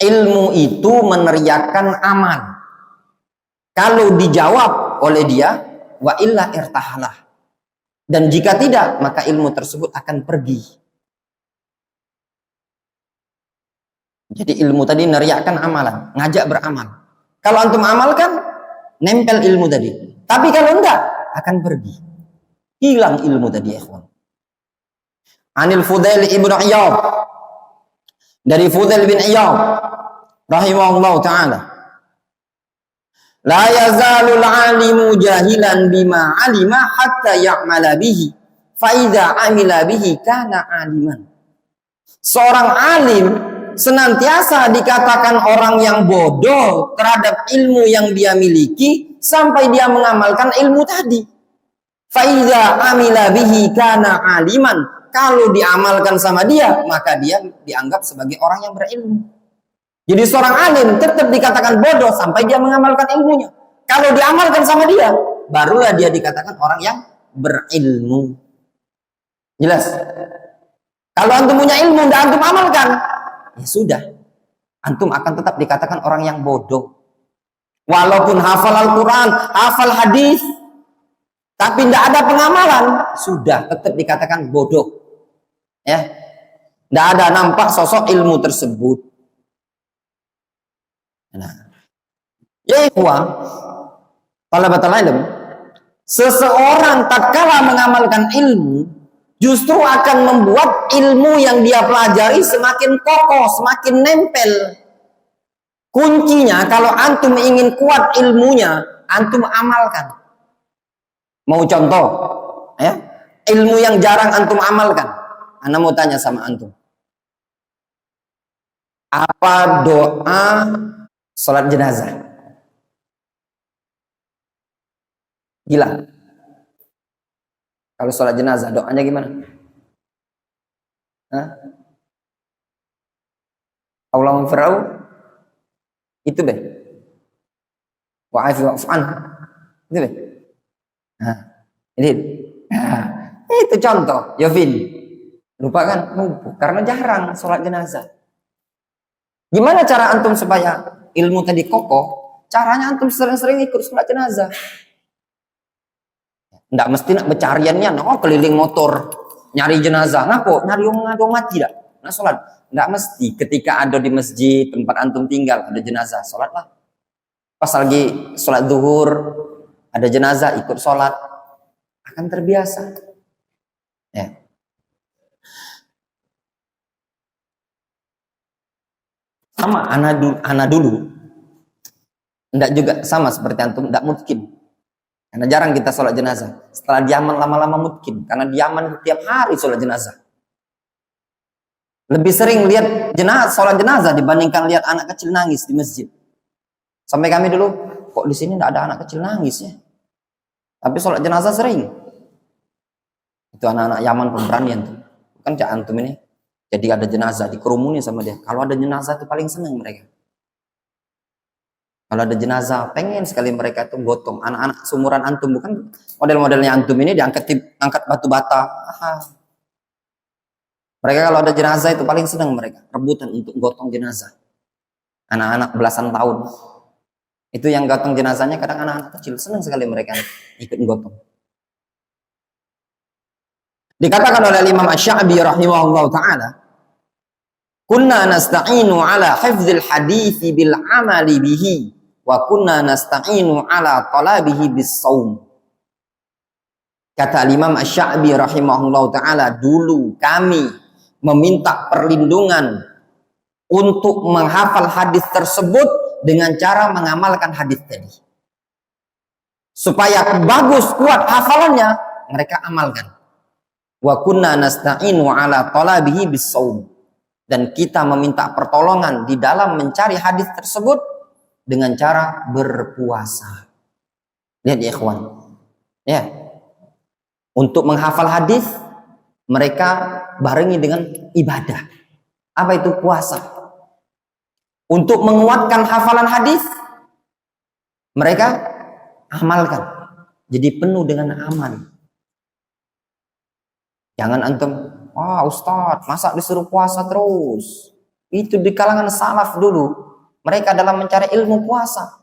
Ilmu itu meneriakkan amal. Kalau dijawab oleh dia wa illa irtahala. Dan jika tidak, maka ilmu tersebut akan pergi. Jadi ilmu tadi neriakkan amalan, ngajak beramal. Kalau antum amalkan, nempel ilmu tadi. Tapi kalau enggak, akan pergi. Hilang ilmu tadi, ikhwan. Anil Fudail ibn Iyad. Dari Fudail bin Iyad. Rahimahullah ta'ala. La yazalul alimu jahilan bima alima hatta ya'mala bihi. Fa'idha amila bihi kana aliman. Seorang alim senantiasa dikatakan orang yang bodoh terhadap ilmu yang dia miliki sampai dia mengamalkan ilmu tadi. Faiza amila bihi kana aliman. Kalau diamalkan sama dia, maka dia dianggap sebagai orang yang berilmu. Jadi seorang alim tetap dikatakan bodoh sampai dia mengamalkan ilmunya. Kalau diamalkan sama dia, barulah dia dikatakan orang yang berilmu. Jelas? Kalau antum punya ilmu dan antum amalkan, ya sudah, antum akan tetap dikatakan orang yang bodoh. Walaupun hafal Al-Quran, hafal hadis, tapi tidak ada pengamalan, sudah tetap dikatakan bodoh. Ya, tidak ada nampak sosok ilmu tersebut. Nah, ya ikhwah, talabatul ilm, seseorang tatkala mengamalkan ilmu, justru akan membuat ilmu yang dia pelajari semakin kokoh, semakin nempel. Kuncinya kalau antum ingin kuat ilmunya, antum amalkan. Mau contoh, ya? Ilmu yang jarang antum amalkan. Ana mau tanya sama antum. Apa doa sholat jenazah? Gila. Kalau sholat jenazah, doanya gimana? Allahumma fir'au itu be. Wa'afi wa'fan. Itu be. Nah, ini. Nah, itu contoh, Yovin. Lupa kan? Karena jarang sholat jenazah. Gimana cara antum supaya ilmu tadi kokoh? Caranya antum sering-sering ikut sholat jenazah. Nggak mesti nak bercariannya, keliling motor nyari jenazah, ngapo nyari orang mati dah, nah sholat. Nggak mesti. Ketika ada di masjid tempat antum tinggal ada jenazah, sholatlah. Pas lagi sholat zuhur ada jenazah, ikut sholat, akan terbiasa. Ya. Sama ana dulu enggak juga sama seperti antum, enggak mungkin. Karena jarang kita sholat jenazah. Setelah di Yaman lama-lama mungkin, karena di Yaman tiap hari sholat jenazah. Lebih sering lihat sholat jenazah dibandingkan lihat anak kecil nangis di masjid. Sampai kami dulu, kok di sini enggak ada anak kecil nangis ya? Tapi sholat jenazah sering. Itu anak-anak Yaman pemberanian tuh. Kan cak antum ini. Jadi ada jenazah dikerumuni sama dia. Kalau ada jenazah itu paling senang mereka. Kalau ada jenazah, pengen sekali mereka itu gotong. Anak-anak seumuran antum, bukan model-modelnya antum ini angkat batu bata. Mereka kalau ada jenazah itu paling senang mereka. Rebutan untuk gotong jenazah. Anak-anak belasan tahun. Itu yang gotong jenazahnya kadang anak-anak kecil. Senang sekali mereka ikut gotong. Dikatakan oleh Imam Asy-Sya'bi rahimahullah ta'ala, kunna nasta'inu ala hifdzil hadithi bil amali bihi wa kunna nasta'inu ala talabihi bis saum. Kata Imam Asy-Sya'bi rahimahullah ta'ala, dulu kami meminta perlindungan untuk menghafal hadis tersebut dengan cara mengamalkan hadis tadi. Supaya bagus, kuat hafalannya, mereka amalkan. Wa kunna nasta'inu ala talabihi bis saum. Dan kita meminta pertolongan di dalam mencari hadis tersebut dengan cara berpuasa. Lihat ya ikhwan. Ya. Untuk menghafal hadis mereka barengi dengan ibadah. Apa itu puasa? Untuk menguatkan hafalan hadis mereka amalkan. Jadi penuh dengan amal. Jangan antum, Ustadz, masa disuruh puasa terus? Itu di kalangan salaf dulu. Mereka dalam mencari ilmu puasa.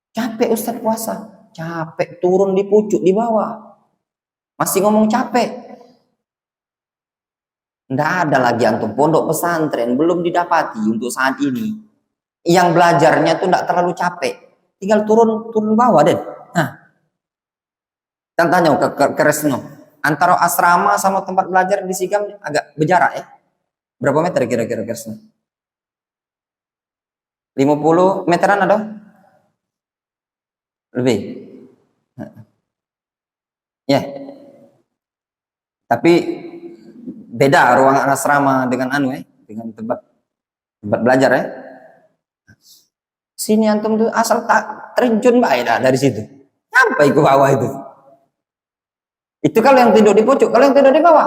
Capek Ustadz puasa. Capek, turun di pucuk di bawah. Masih ngomong capek. Nggak ada lagi antum pondok pesantren. Belum didapati untuk saat ini. Yang belajarnya tuh nggak terlalu capek. Tinggal turun bawah deh. Nah, tanya ke Resno. Antara asrama sama tempat belajar di Sigam agak berjarak ya. Berapa meter kira-kira Resno? 50 meteran ada? Lebih. Ya. Tapi beda ruangan asrama dengan dengan tempat belajar ya. Sini antum tuh asal tak terjun baik dah dari situ. Sampai ke bawah itu. Itu kalau yang tidur di pucuk, kalau yang tidur di bawah.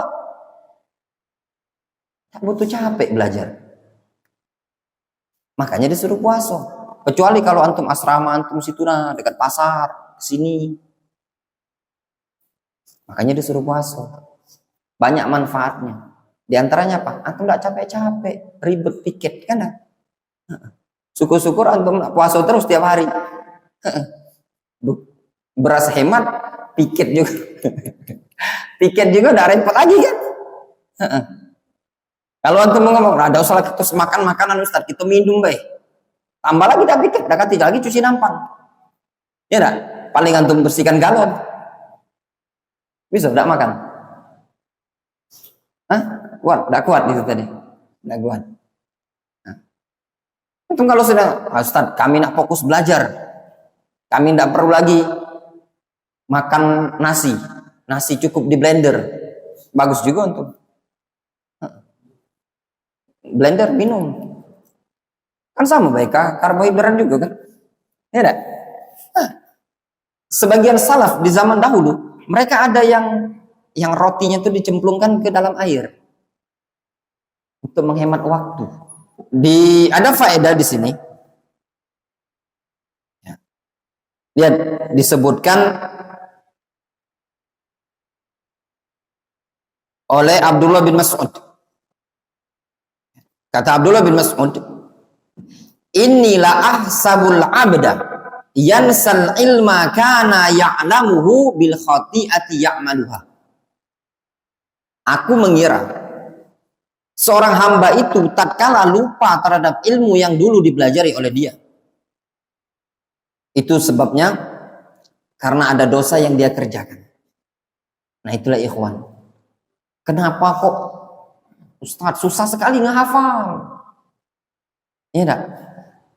Tak butuh capek belajar. Makanya disuruh puasa. Kecuali kalau antum asrama, antum situna dekat pasar, sini. Makanya disuruh puasa. Banyak manfaatnya. Di antaranya apa? Antum tidak capek-capek, ribet tiket kan? Syukur-syukur antum puasa terus tiap hari. Beras hemat, tiket juga. Tiket juga udah repot lagi kan? Kalau antum ngomong, ada usah terus makan makanan Ustaz, kita minum baik. Tambah lagi dah tiket, dah tinggal lagi cuci nampan. Ya enggak? Paling antum bersihkan galon. Bisa enggak makan? Kuat, enggak kuat itu tadi. Enggak kuat. Antum kalau sudah, Ustaz, kami nak fokus belajar. Kami enggak perlu lagi makan nasi. Nasi cukup di blender. Bagus juga untuk blender minum. Kan sama baik karbohidrat juga kan? Ya enggak? Sebagian salaf di zaman dahulu, mereka ada yang rotinya itu dicemplungkan ke dalam air untuk menghemat waktu. Ada faedah di sini. Ya. Lihat disebutkan oleh Abdullah bin Mas'ud. Kata Abdullah bin Mas'ud, "Inilah ahsabul abda yansal ilma kana ya'lamuhu bil khati'ati ya'maluha." Aku mengira seorang hamba itu tatkala lupa terhadap ilmu yang dulu dipelajari oleh dia. Itu sebabnya karena ada dosa yang dia kerjakan. Nah itulah ikhwan. Kenapa kok Ustaz susah sekali ngehafal? Iya enggak?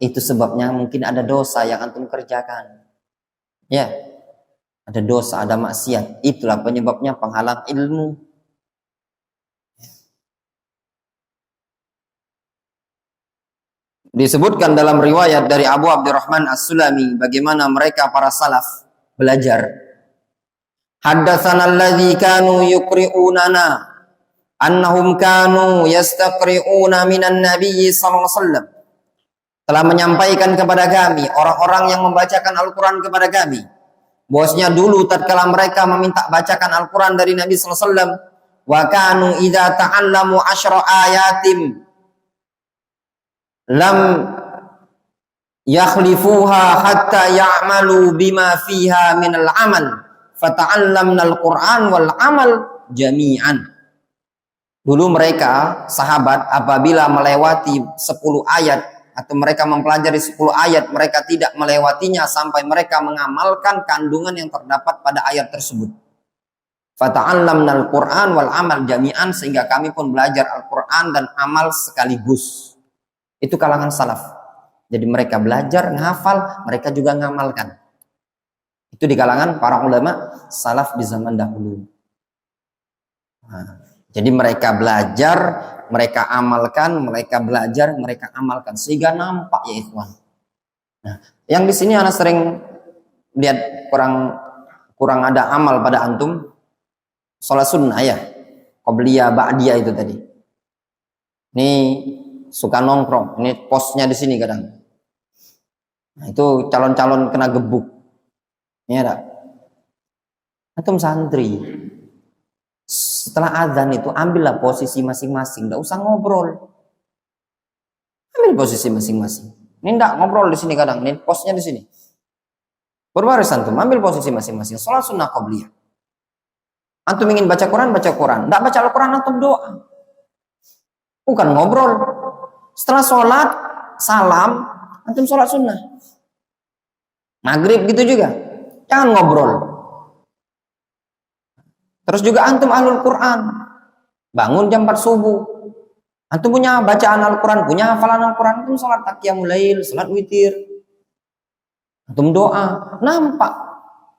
Itu sebabnya mungkin ada dosa yang antum kerjakan. Ya, ada dosa, ada maksiat. Itulah penyebabnya penghalang ilmu. Disebutkan dalam riwayat dari Abu Abdurrahman As-Sulami bagaimana mereka para salaf belajar. Haddatsana alladzi kanu yuqri'unana annahum kanu yastaqri'una minan nabiyyi sallallahu alaihi wasallam. Telah menyampaikan kepada kami orang-orang yang membacakan Al-Qur'an kepada kami. Bosnya dulu tatkala mereka meminta bacakan Al-Qur'an dari Nabi sallallahu alaihi wasallam, wa kanu idza ta'allamu 10 ayatin lam yakhlifuha hatta ya'malu bima fiha minal amal fata'allamna al-Qur'an wal amal jami'an. Dulu mereka sahabat apabila melewati 10 ayat atau mereka mempelajari 10 ayat, mereka tidak melewatinya sampai mereka mengamalkan kandungan yang terdapat pada ayat tersebut. Fata'allamna al-Qur'an wal amal jami'an, sehingga kami pun belajar Al-Qur'an dan amal sekaligus. Itu kalangan salaf. Jadi mereka belajar, menghafal, mereka juga ngamalkan. Itu di kalangan para ulama salaf di zaman dahulu. Nah, jadi mereka belajar, mereka amalkan, mereka belajar, mereka amalkan, sehingga nampak ya ikhwan. Nah, yang di sini anak sering lihat kurang ada amal pada antum, sholat sunnah ya, qobliyah, ba'diyah itu tadi. Ini suka nongkrong, ini posnya di sini kadang. Nah, itu calon-calon kena gebuk. Ya enggak? Antum santri. Setelah azan itu ambillah posisi masing-masing, enggak usah ngobrol. Ambil posisi masing-masing. Ini enggak ngobrol di sini kadang, ini posnya di sini. Berbaris antum, ambil posisi masing-masing. Salat sunnah qobliyah. Antum ingin baca Quran, baca Quran. Enggak baca Al-Quran, antum doa. Bukan ngobrol. Setelah sholat, salam, antum sholat sunnah. Maghrib gitu juga. Jangan ngobrol. Terus juga antum ahlul Quran. Bangun jam 4 subuh. Antum punya bacaan Al-Quran, punya hafalan Al-Quran. Antum sholat taqiyamul lail, sholat witir. Antum doa. Nampak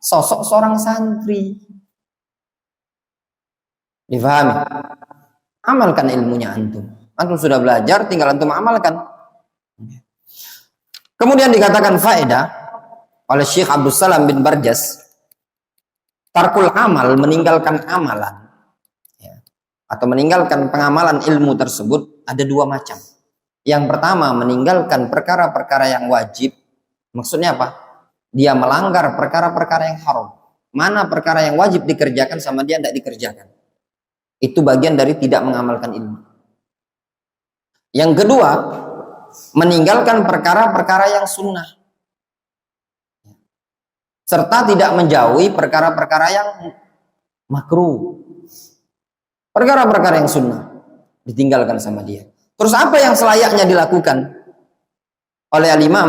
sosok seorang santri. Difahami? Amalkan ilmunya antum. Antum sudah belajar, tinggal antum amalkan. Kemudian dikatakan faedah oleh Syekh Abdul Salam bin Barjas, tarkul amal, meninggalkan amalan, ya, atau meninggalkan pengamalan ilmu tersebut ada dua macam. Yang pertama, meninggalkan perkara-perkara yang wajib. Maksudnya apa? Dia melanggar perkara-perkara yang haram. Mana perkara yang wajib dikerjakan sama dia tidak dikerjakan. Itu bagian dari tidak mengamalkan ilmu. Yang kedua, meninggalkan perkara-perkara yang sunnah, serta tidak menjauhi perkara-perkara yang makruh. Perkara-perkara yang sunnah ditinggalkan sama dia. Terus apa yang selayaknya dilakukan oleh al-imam,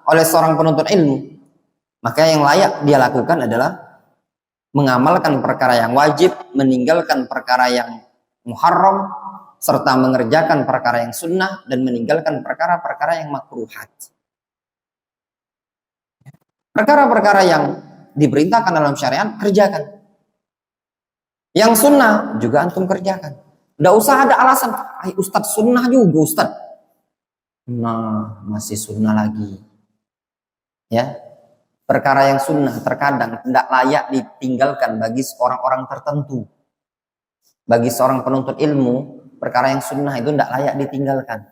oleh seorang penuntut ilmu? Maka yang layak dia lakukan adalah mengamalkan perkara yang wajib, meninggalkan perkara yang muharram, serta mengerjakan perkara yang sunnah dan meninggalkan perkara-perkara yang makruhat. Perkara-perkara yang diperintahkan dalam syariat, kerjakan. Yang sunnah juga antum kerjakan. Tidak usah ada alasan, Ustadz sunnah juga Ustadz. Nah, masih sunnah lagi. Ya, perkara yang sunnah terkadang tidak layak ditinggalkan bagi orang-orang tertentu. Bagi seorang penuntut ilmu, perkara yang sunnah itu tidak layak ditinggalkan.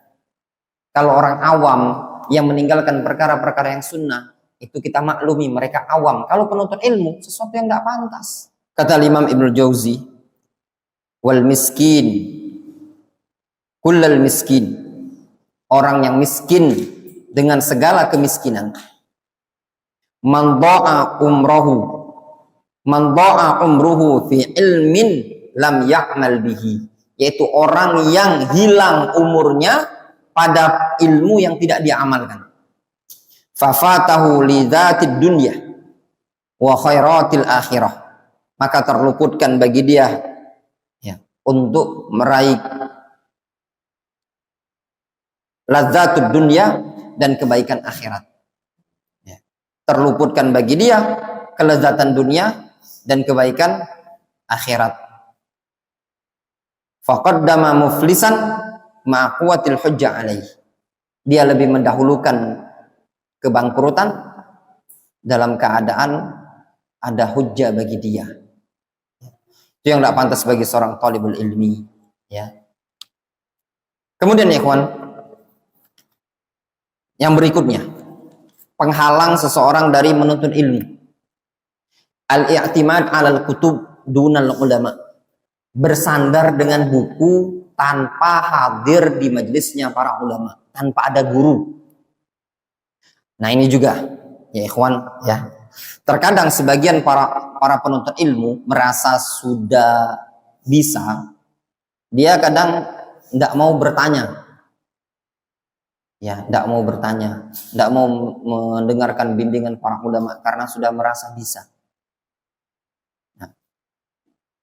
Kalau orang awam yang meninggalkan perkara-perkara yang sunnah, itu kita maklumi, mereka awam. Kalau penuntut ilmu, sesuatu yang tidak pantas. Kata Imam Ibnu Jauzi, wal miskin, kullal miskin, orang yang miskin dengan segala kemiskinan, man dha'a umruhu fi ilmin lam ya'mal bihi, yaitu orang yang hilang umurnya pada ilmu yang tidak diamalkan. Fafatahu lidzatid dunya wa khairatil akhirah, maka terluputkan bagi dia ya, untuk meraih Lazzatud dunya, dan kebaikan akhirat. Ya. Terluputkan bagi dia kelezatan dunia dan kebaikan akhirat. Faqaddama muflisan ma'a quwwatil hujjah alaih. Dia lebih mendahulukan kebangkrutan dalam keadaan ada hujjah bagi dia. Itu yang tidak pantas bagi seorang talibul ilmi, ya. Kemudian ya ikhwan, yang berikutnya, penghalang seseorang dari menuntut ilmu. Al-i'timad 'alal kutub dunal ulama. Bersandar dengan buku tanpa hadir di majelisnya para ulama, tanpa ada guru. Nah, ini juga ya ikhwan, ya. Terkadang sebagian para penuntut ilmu merasa sudah bisa, dia kadang tidak mau bertanya. Ya, tidak mau bertanya, tidak mau mendengarkan bimbingan para ulama karena sudah merasa bisa. Nah,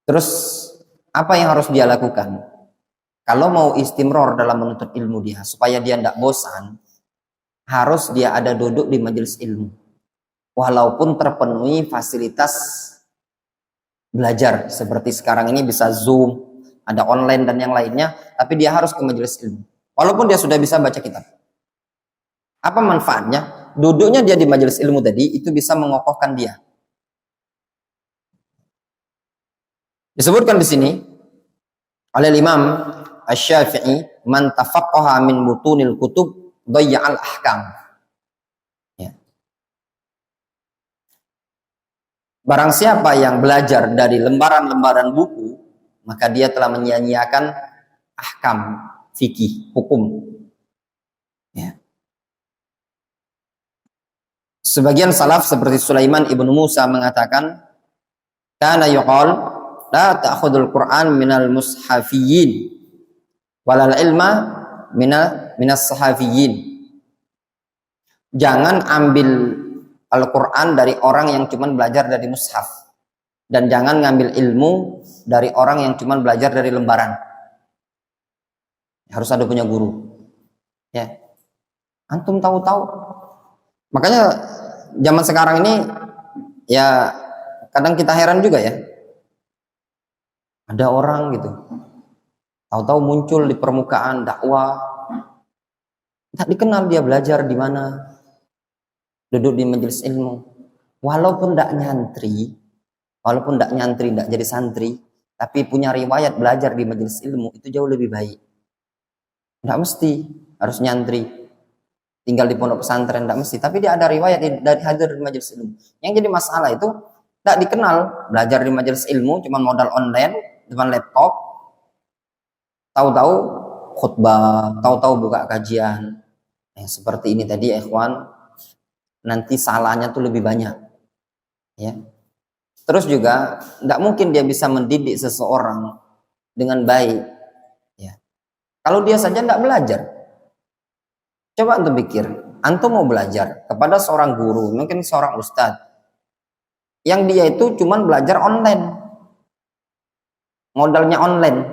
terus apa yang harus dia lakukan? Kalau mau istimror dalam menuntut ilmu dia, supaya dia tidak bosan, harus dia ada duduk di majelis ilmu. Walaupun terpenuhi fasilitas belajar, seperti sekarang ini bisa Zoom, ada online dan yang lainnya, tapi dia harus ke majelis ilmu. Walaupun dia sudah bisa baca kitab. Apa manfaatnya? Duduknya dia di majelis ilmu tadi, itu bisa mengokohkan dia. Disebutkan di sini oleh Imam Asy-Syafi'i, man tafaqqaha min butunil kutub dhayya'al ahkam. Ya. Barang siapa yang belajar dari lembaran-lembaran buku, maka dia telah menyia-nyiakan ahkam fikih, hukum. Ya. Sebagian salaf seperti Sulaiman ibnu Musa mengatakan, kana yuqal la ta'khudul Qur'an minal mushafiyyin walal ilma minas sahafiyyin. Jangan ambil Al-Quran dari orang yang cuma belajar dari mushaf, dan jangan ngambil ilmu dari orang yang cuma belajar dari lembaran. Harus ada punya guru. Ya, antum tahu-tahu. Makanya zaman sekarang ini ya kadang kita heran juga ya. Ada orang gitu, tahu-tahu muncul di permukaan dakwah, tak dikenal dia belajar di mana, duduk di majelis ilmu, walaupun tidak nyantri, tidak jadi santri, tapi punya riwayat belajar di majelis ilmu, itu jauh lebih baik. Tidak mesti harus nyantri, tinggal di pondok pesantren, tidak mesti, tapi dia ada riwayat dari hadir di majelis ilmu. Yang jadi masalah itu tidak dikenal, belajar di majelis ilmu cuma modal online depan laptop, tahu-tahu khutbah, tahu-tahu buka kajian. Yang seperti ini tadi ya ikhwan, nanti salahnya tuh lebih banyak. Ya. Terus juga tidak mungkin dia bisa mendidik seseorang dengan baik. Ya. Kalau dia saja tidak belajar. Coba antum pikir, antum mau belajar kepada seorang guru, mungkin seorang ustadz, yang dia itu cuma belajar online. Modalnya online.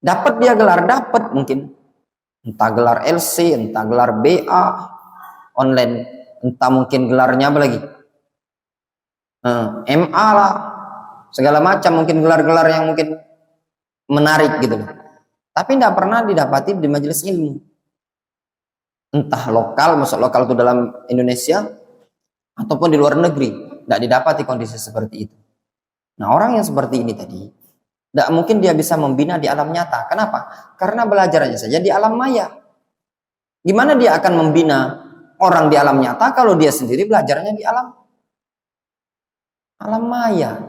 Dapat dia gelar, dapat mungkin. Entah gelar LC, entah gelar BA, online. Entah mungkin gelarnya apa lagi. MA lah. Segala macam mungkin gelar-gelar yang mungkin menarik gitu. Tapi tidak pernah didapati di majelis ilmu. Entah lokal, masuk lokal itu dalam Indonesia, ataupun di luar negeri. Tidak didapati kondisi seperti itu. Nah, orang yang seperti ini tadi, tidak mungkin dia bisa membina di alam nyata. Kenapa? Karena belajarnya saja di alam maya. Gimana dia akan membina orang di alam nyata kalau dia sendiri belajarnya di alam maya?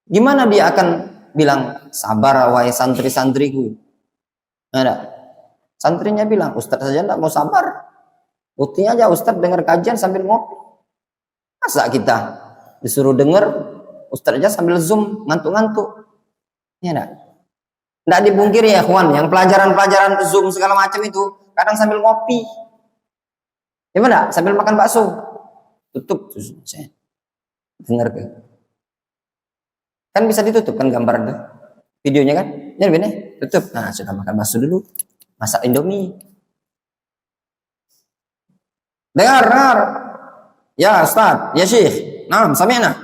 Gimana dia akan bilang, sabar wahai santri-santriku? Nah, santrinya bilang, ustadz saja tidak mau sabar. Buktinya aja ustadz dengar kajian sambil ngopi. Masa kita disuruh dengar ustadz aja sambil Zoom, ngantuk-ngantuk. Ya enggak? Enggak dipungkiri ya kawan, yang pelajaran-pelajaran Zoom segala macam itu kadang sambil ngopi. Gimana? Sambil makan bakso. Tutup saya. Dengar ke. Kan bisa ditutup kan gambar itu. Videonya kan? Ya benar, tutup. Nah, sudah makan bakso dulu. masak Indomie. Dengar. Ya Ustaz, ya Syekh. Nah, sami'na.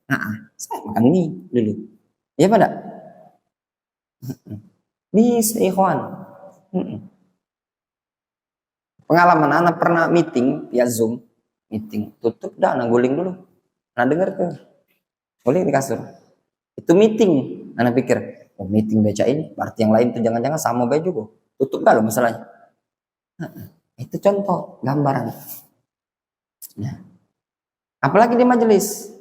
Nah, saya makan mie dulu. Iya pada? Bisa ikhwan. Pengalaman anak pernah meeting via Zoom. Meeting. Tutup dah, nah guling dulu. Nah denger tuh. Guling di kasur. Itu meeting. Anak pikir, oh meeting baca ini. Berarti yang lain tuh jangan-jangan sama baca juga. Tutup dah loh masalahnya. Itu contoh gambaran. Nah. Apalagi di majelis.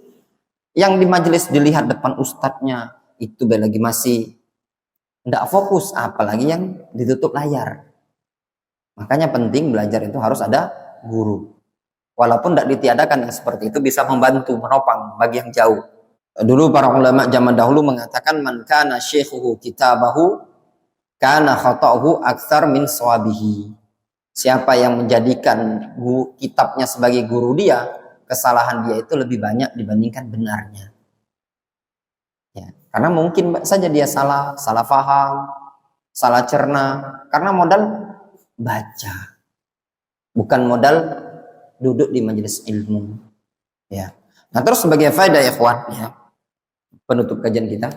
Yang di majelis dilihat depan ustadznya itu lagi masih tidak fokus, apalagi yang ditutup layar. Makanya penting belajar itu harus ada guru. Walaupun tidak ditiadakan yang seperti itu bisa membantu, menopang bagi yang jauh. Dulu para ulama zaman dahulu mengatakan man kana syekhuhu kitabahu kana khata'uhu aktsar min shawabihi. Siapa yang menjadikan kitabnya sebagai guru dia, kesalahan dia itu lebih banyak dibandingkan benarnya. Ya, karena mungkin saja dia salah paham, salah cerna, karena modal baca, bukan modal duduk di majelis ilmu. Ya. Nah terus sebagai faedah ya ikhwan, ya, penutup kajian kita,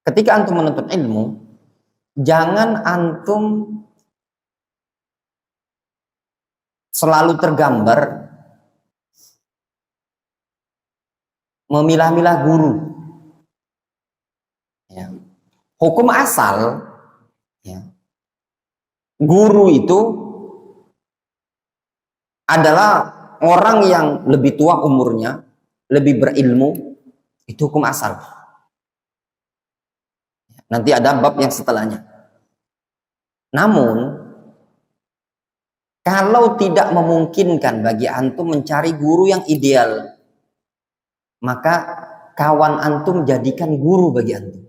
ketika antum menuntut ilmu, jangan antum selalu tergambar memilah-milah guru. Ya. Hukum asal, ya, guru itu adalah orang yang lebih tua umurnya, lebih berilmu, itu hukum asal. Nanti ada bab yang setelahnya. Namun, kalau tidak memungkinkan bagi antum mencari guru yang ideal, maka kawan antum jadikan guru bagi antum.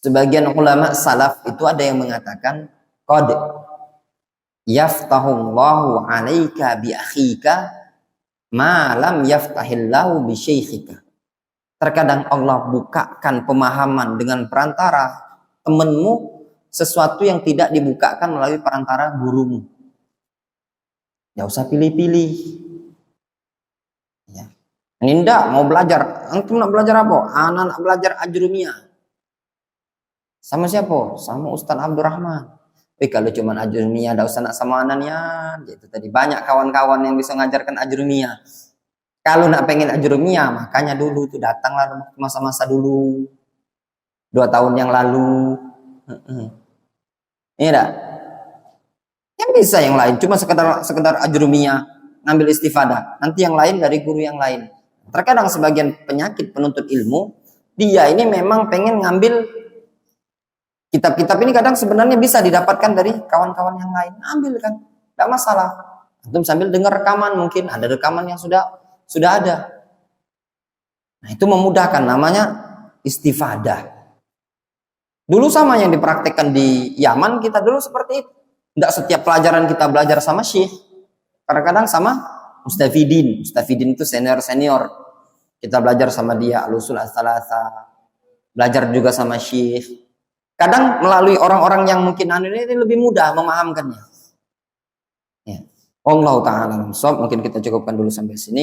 Sebagian ulama salaf itu ada yang mengatakan qad yaftahullahu 'alaika bi akhika ma lam yaftahillahu bi syekhika. Terkadang Allah bukakan pemahaman dengan perantara temanmu sesuatu yang tidak dibukakan melalui perantara gurumu. Tidak usah pilih-pilih. Ya. Ini enggak mau belajar. Antum nak belajar apa? Anak belajar ajrumiyah. Sama siapa? Sama Ustaz Abdurrahman. Tapi kalau cuma ajrumiyah, tidak usah nak sama anaknya. Itu tadi banyak kawan-kawan yang bisa mengajarkan ajrumiyah. Kalau nak pengen ajrumiyah, makanya dulu tuh datanglah masa-masa dulu. 2 tahun yang lalu. Iya enggak? Yang bisa yang lain cuma sekedar ajrumiyah, ngambil istifadah. Nanti yang lain dari guru yang lain. Terkadang sebagian penyakit penuntut ilmu, dia ini memang pengen ngambil kitab-kitab ini, kadang sebenarnya bisa didapatkan dari kawan-kawan yang lain. Ambil kan, tidak masalah. Antum sambil dengar rekaman, mungkin ada rekaman yang sudah ada. Nah itu memudahkan, namanya istifadah. Dulu sama yang dipraktekkan di Yaman, kita dulu seperti itu. Tidak setiap pelajaran kita belajar sama syekh. Kadang-kadang sama mustafidin. Mustafidin itu senior-senior. Kita belajar sama dia, al-usul as-salasa. Belajar juga sama syekh. Kadang melalui orang-orang yang mungkin ini lebih mudah memahamkannya. Ya. Allah Ta'ala. Mungkin kita cukupkan dulu sampai sini.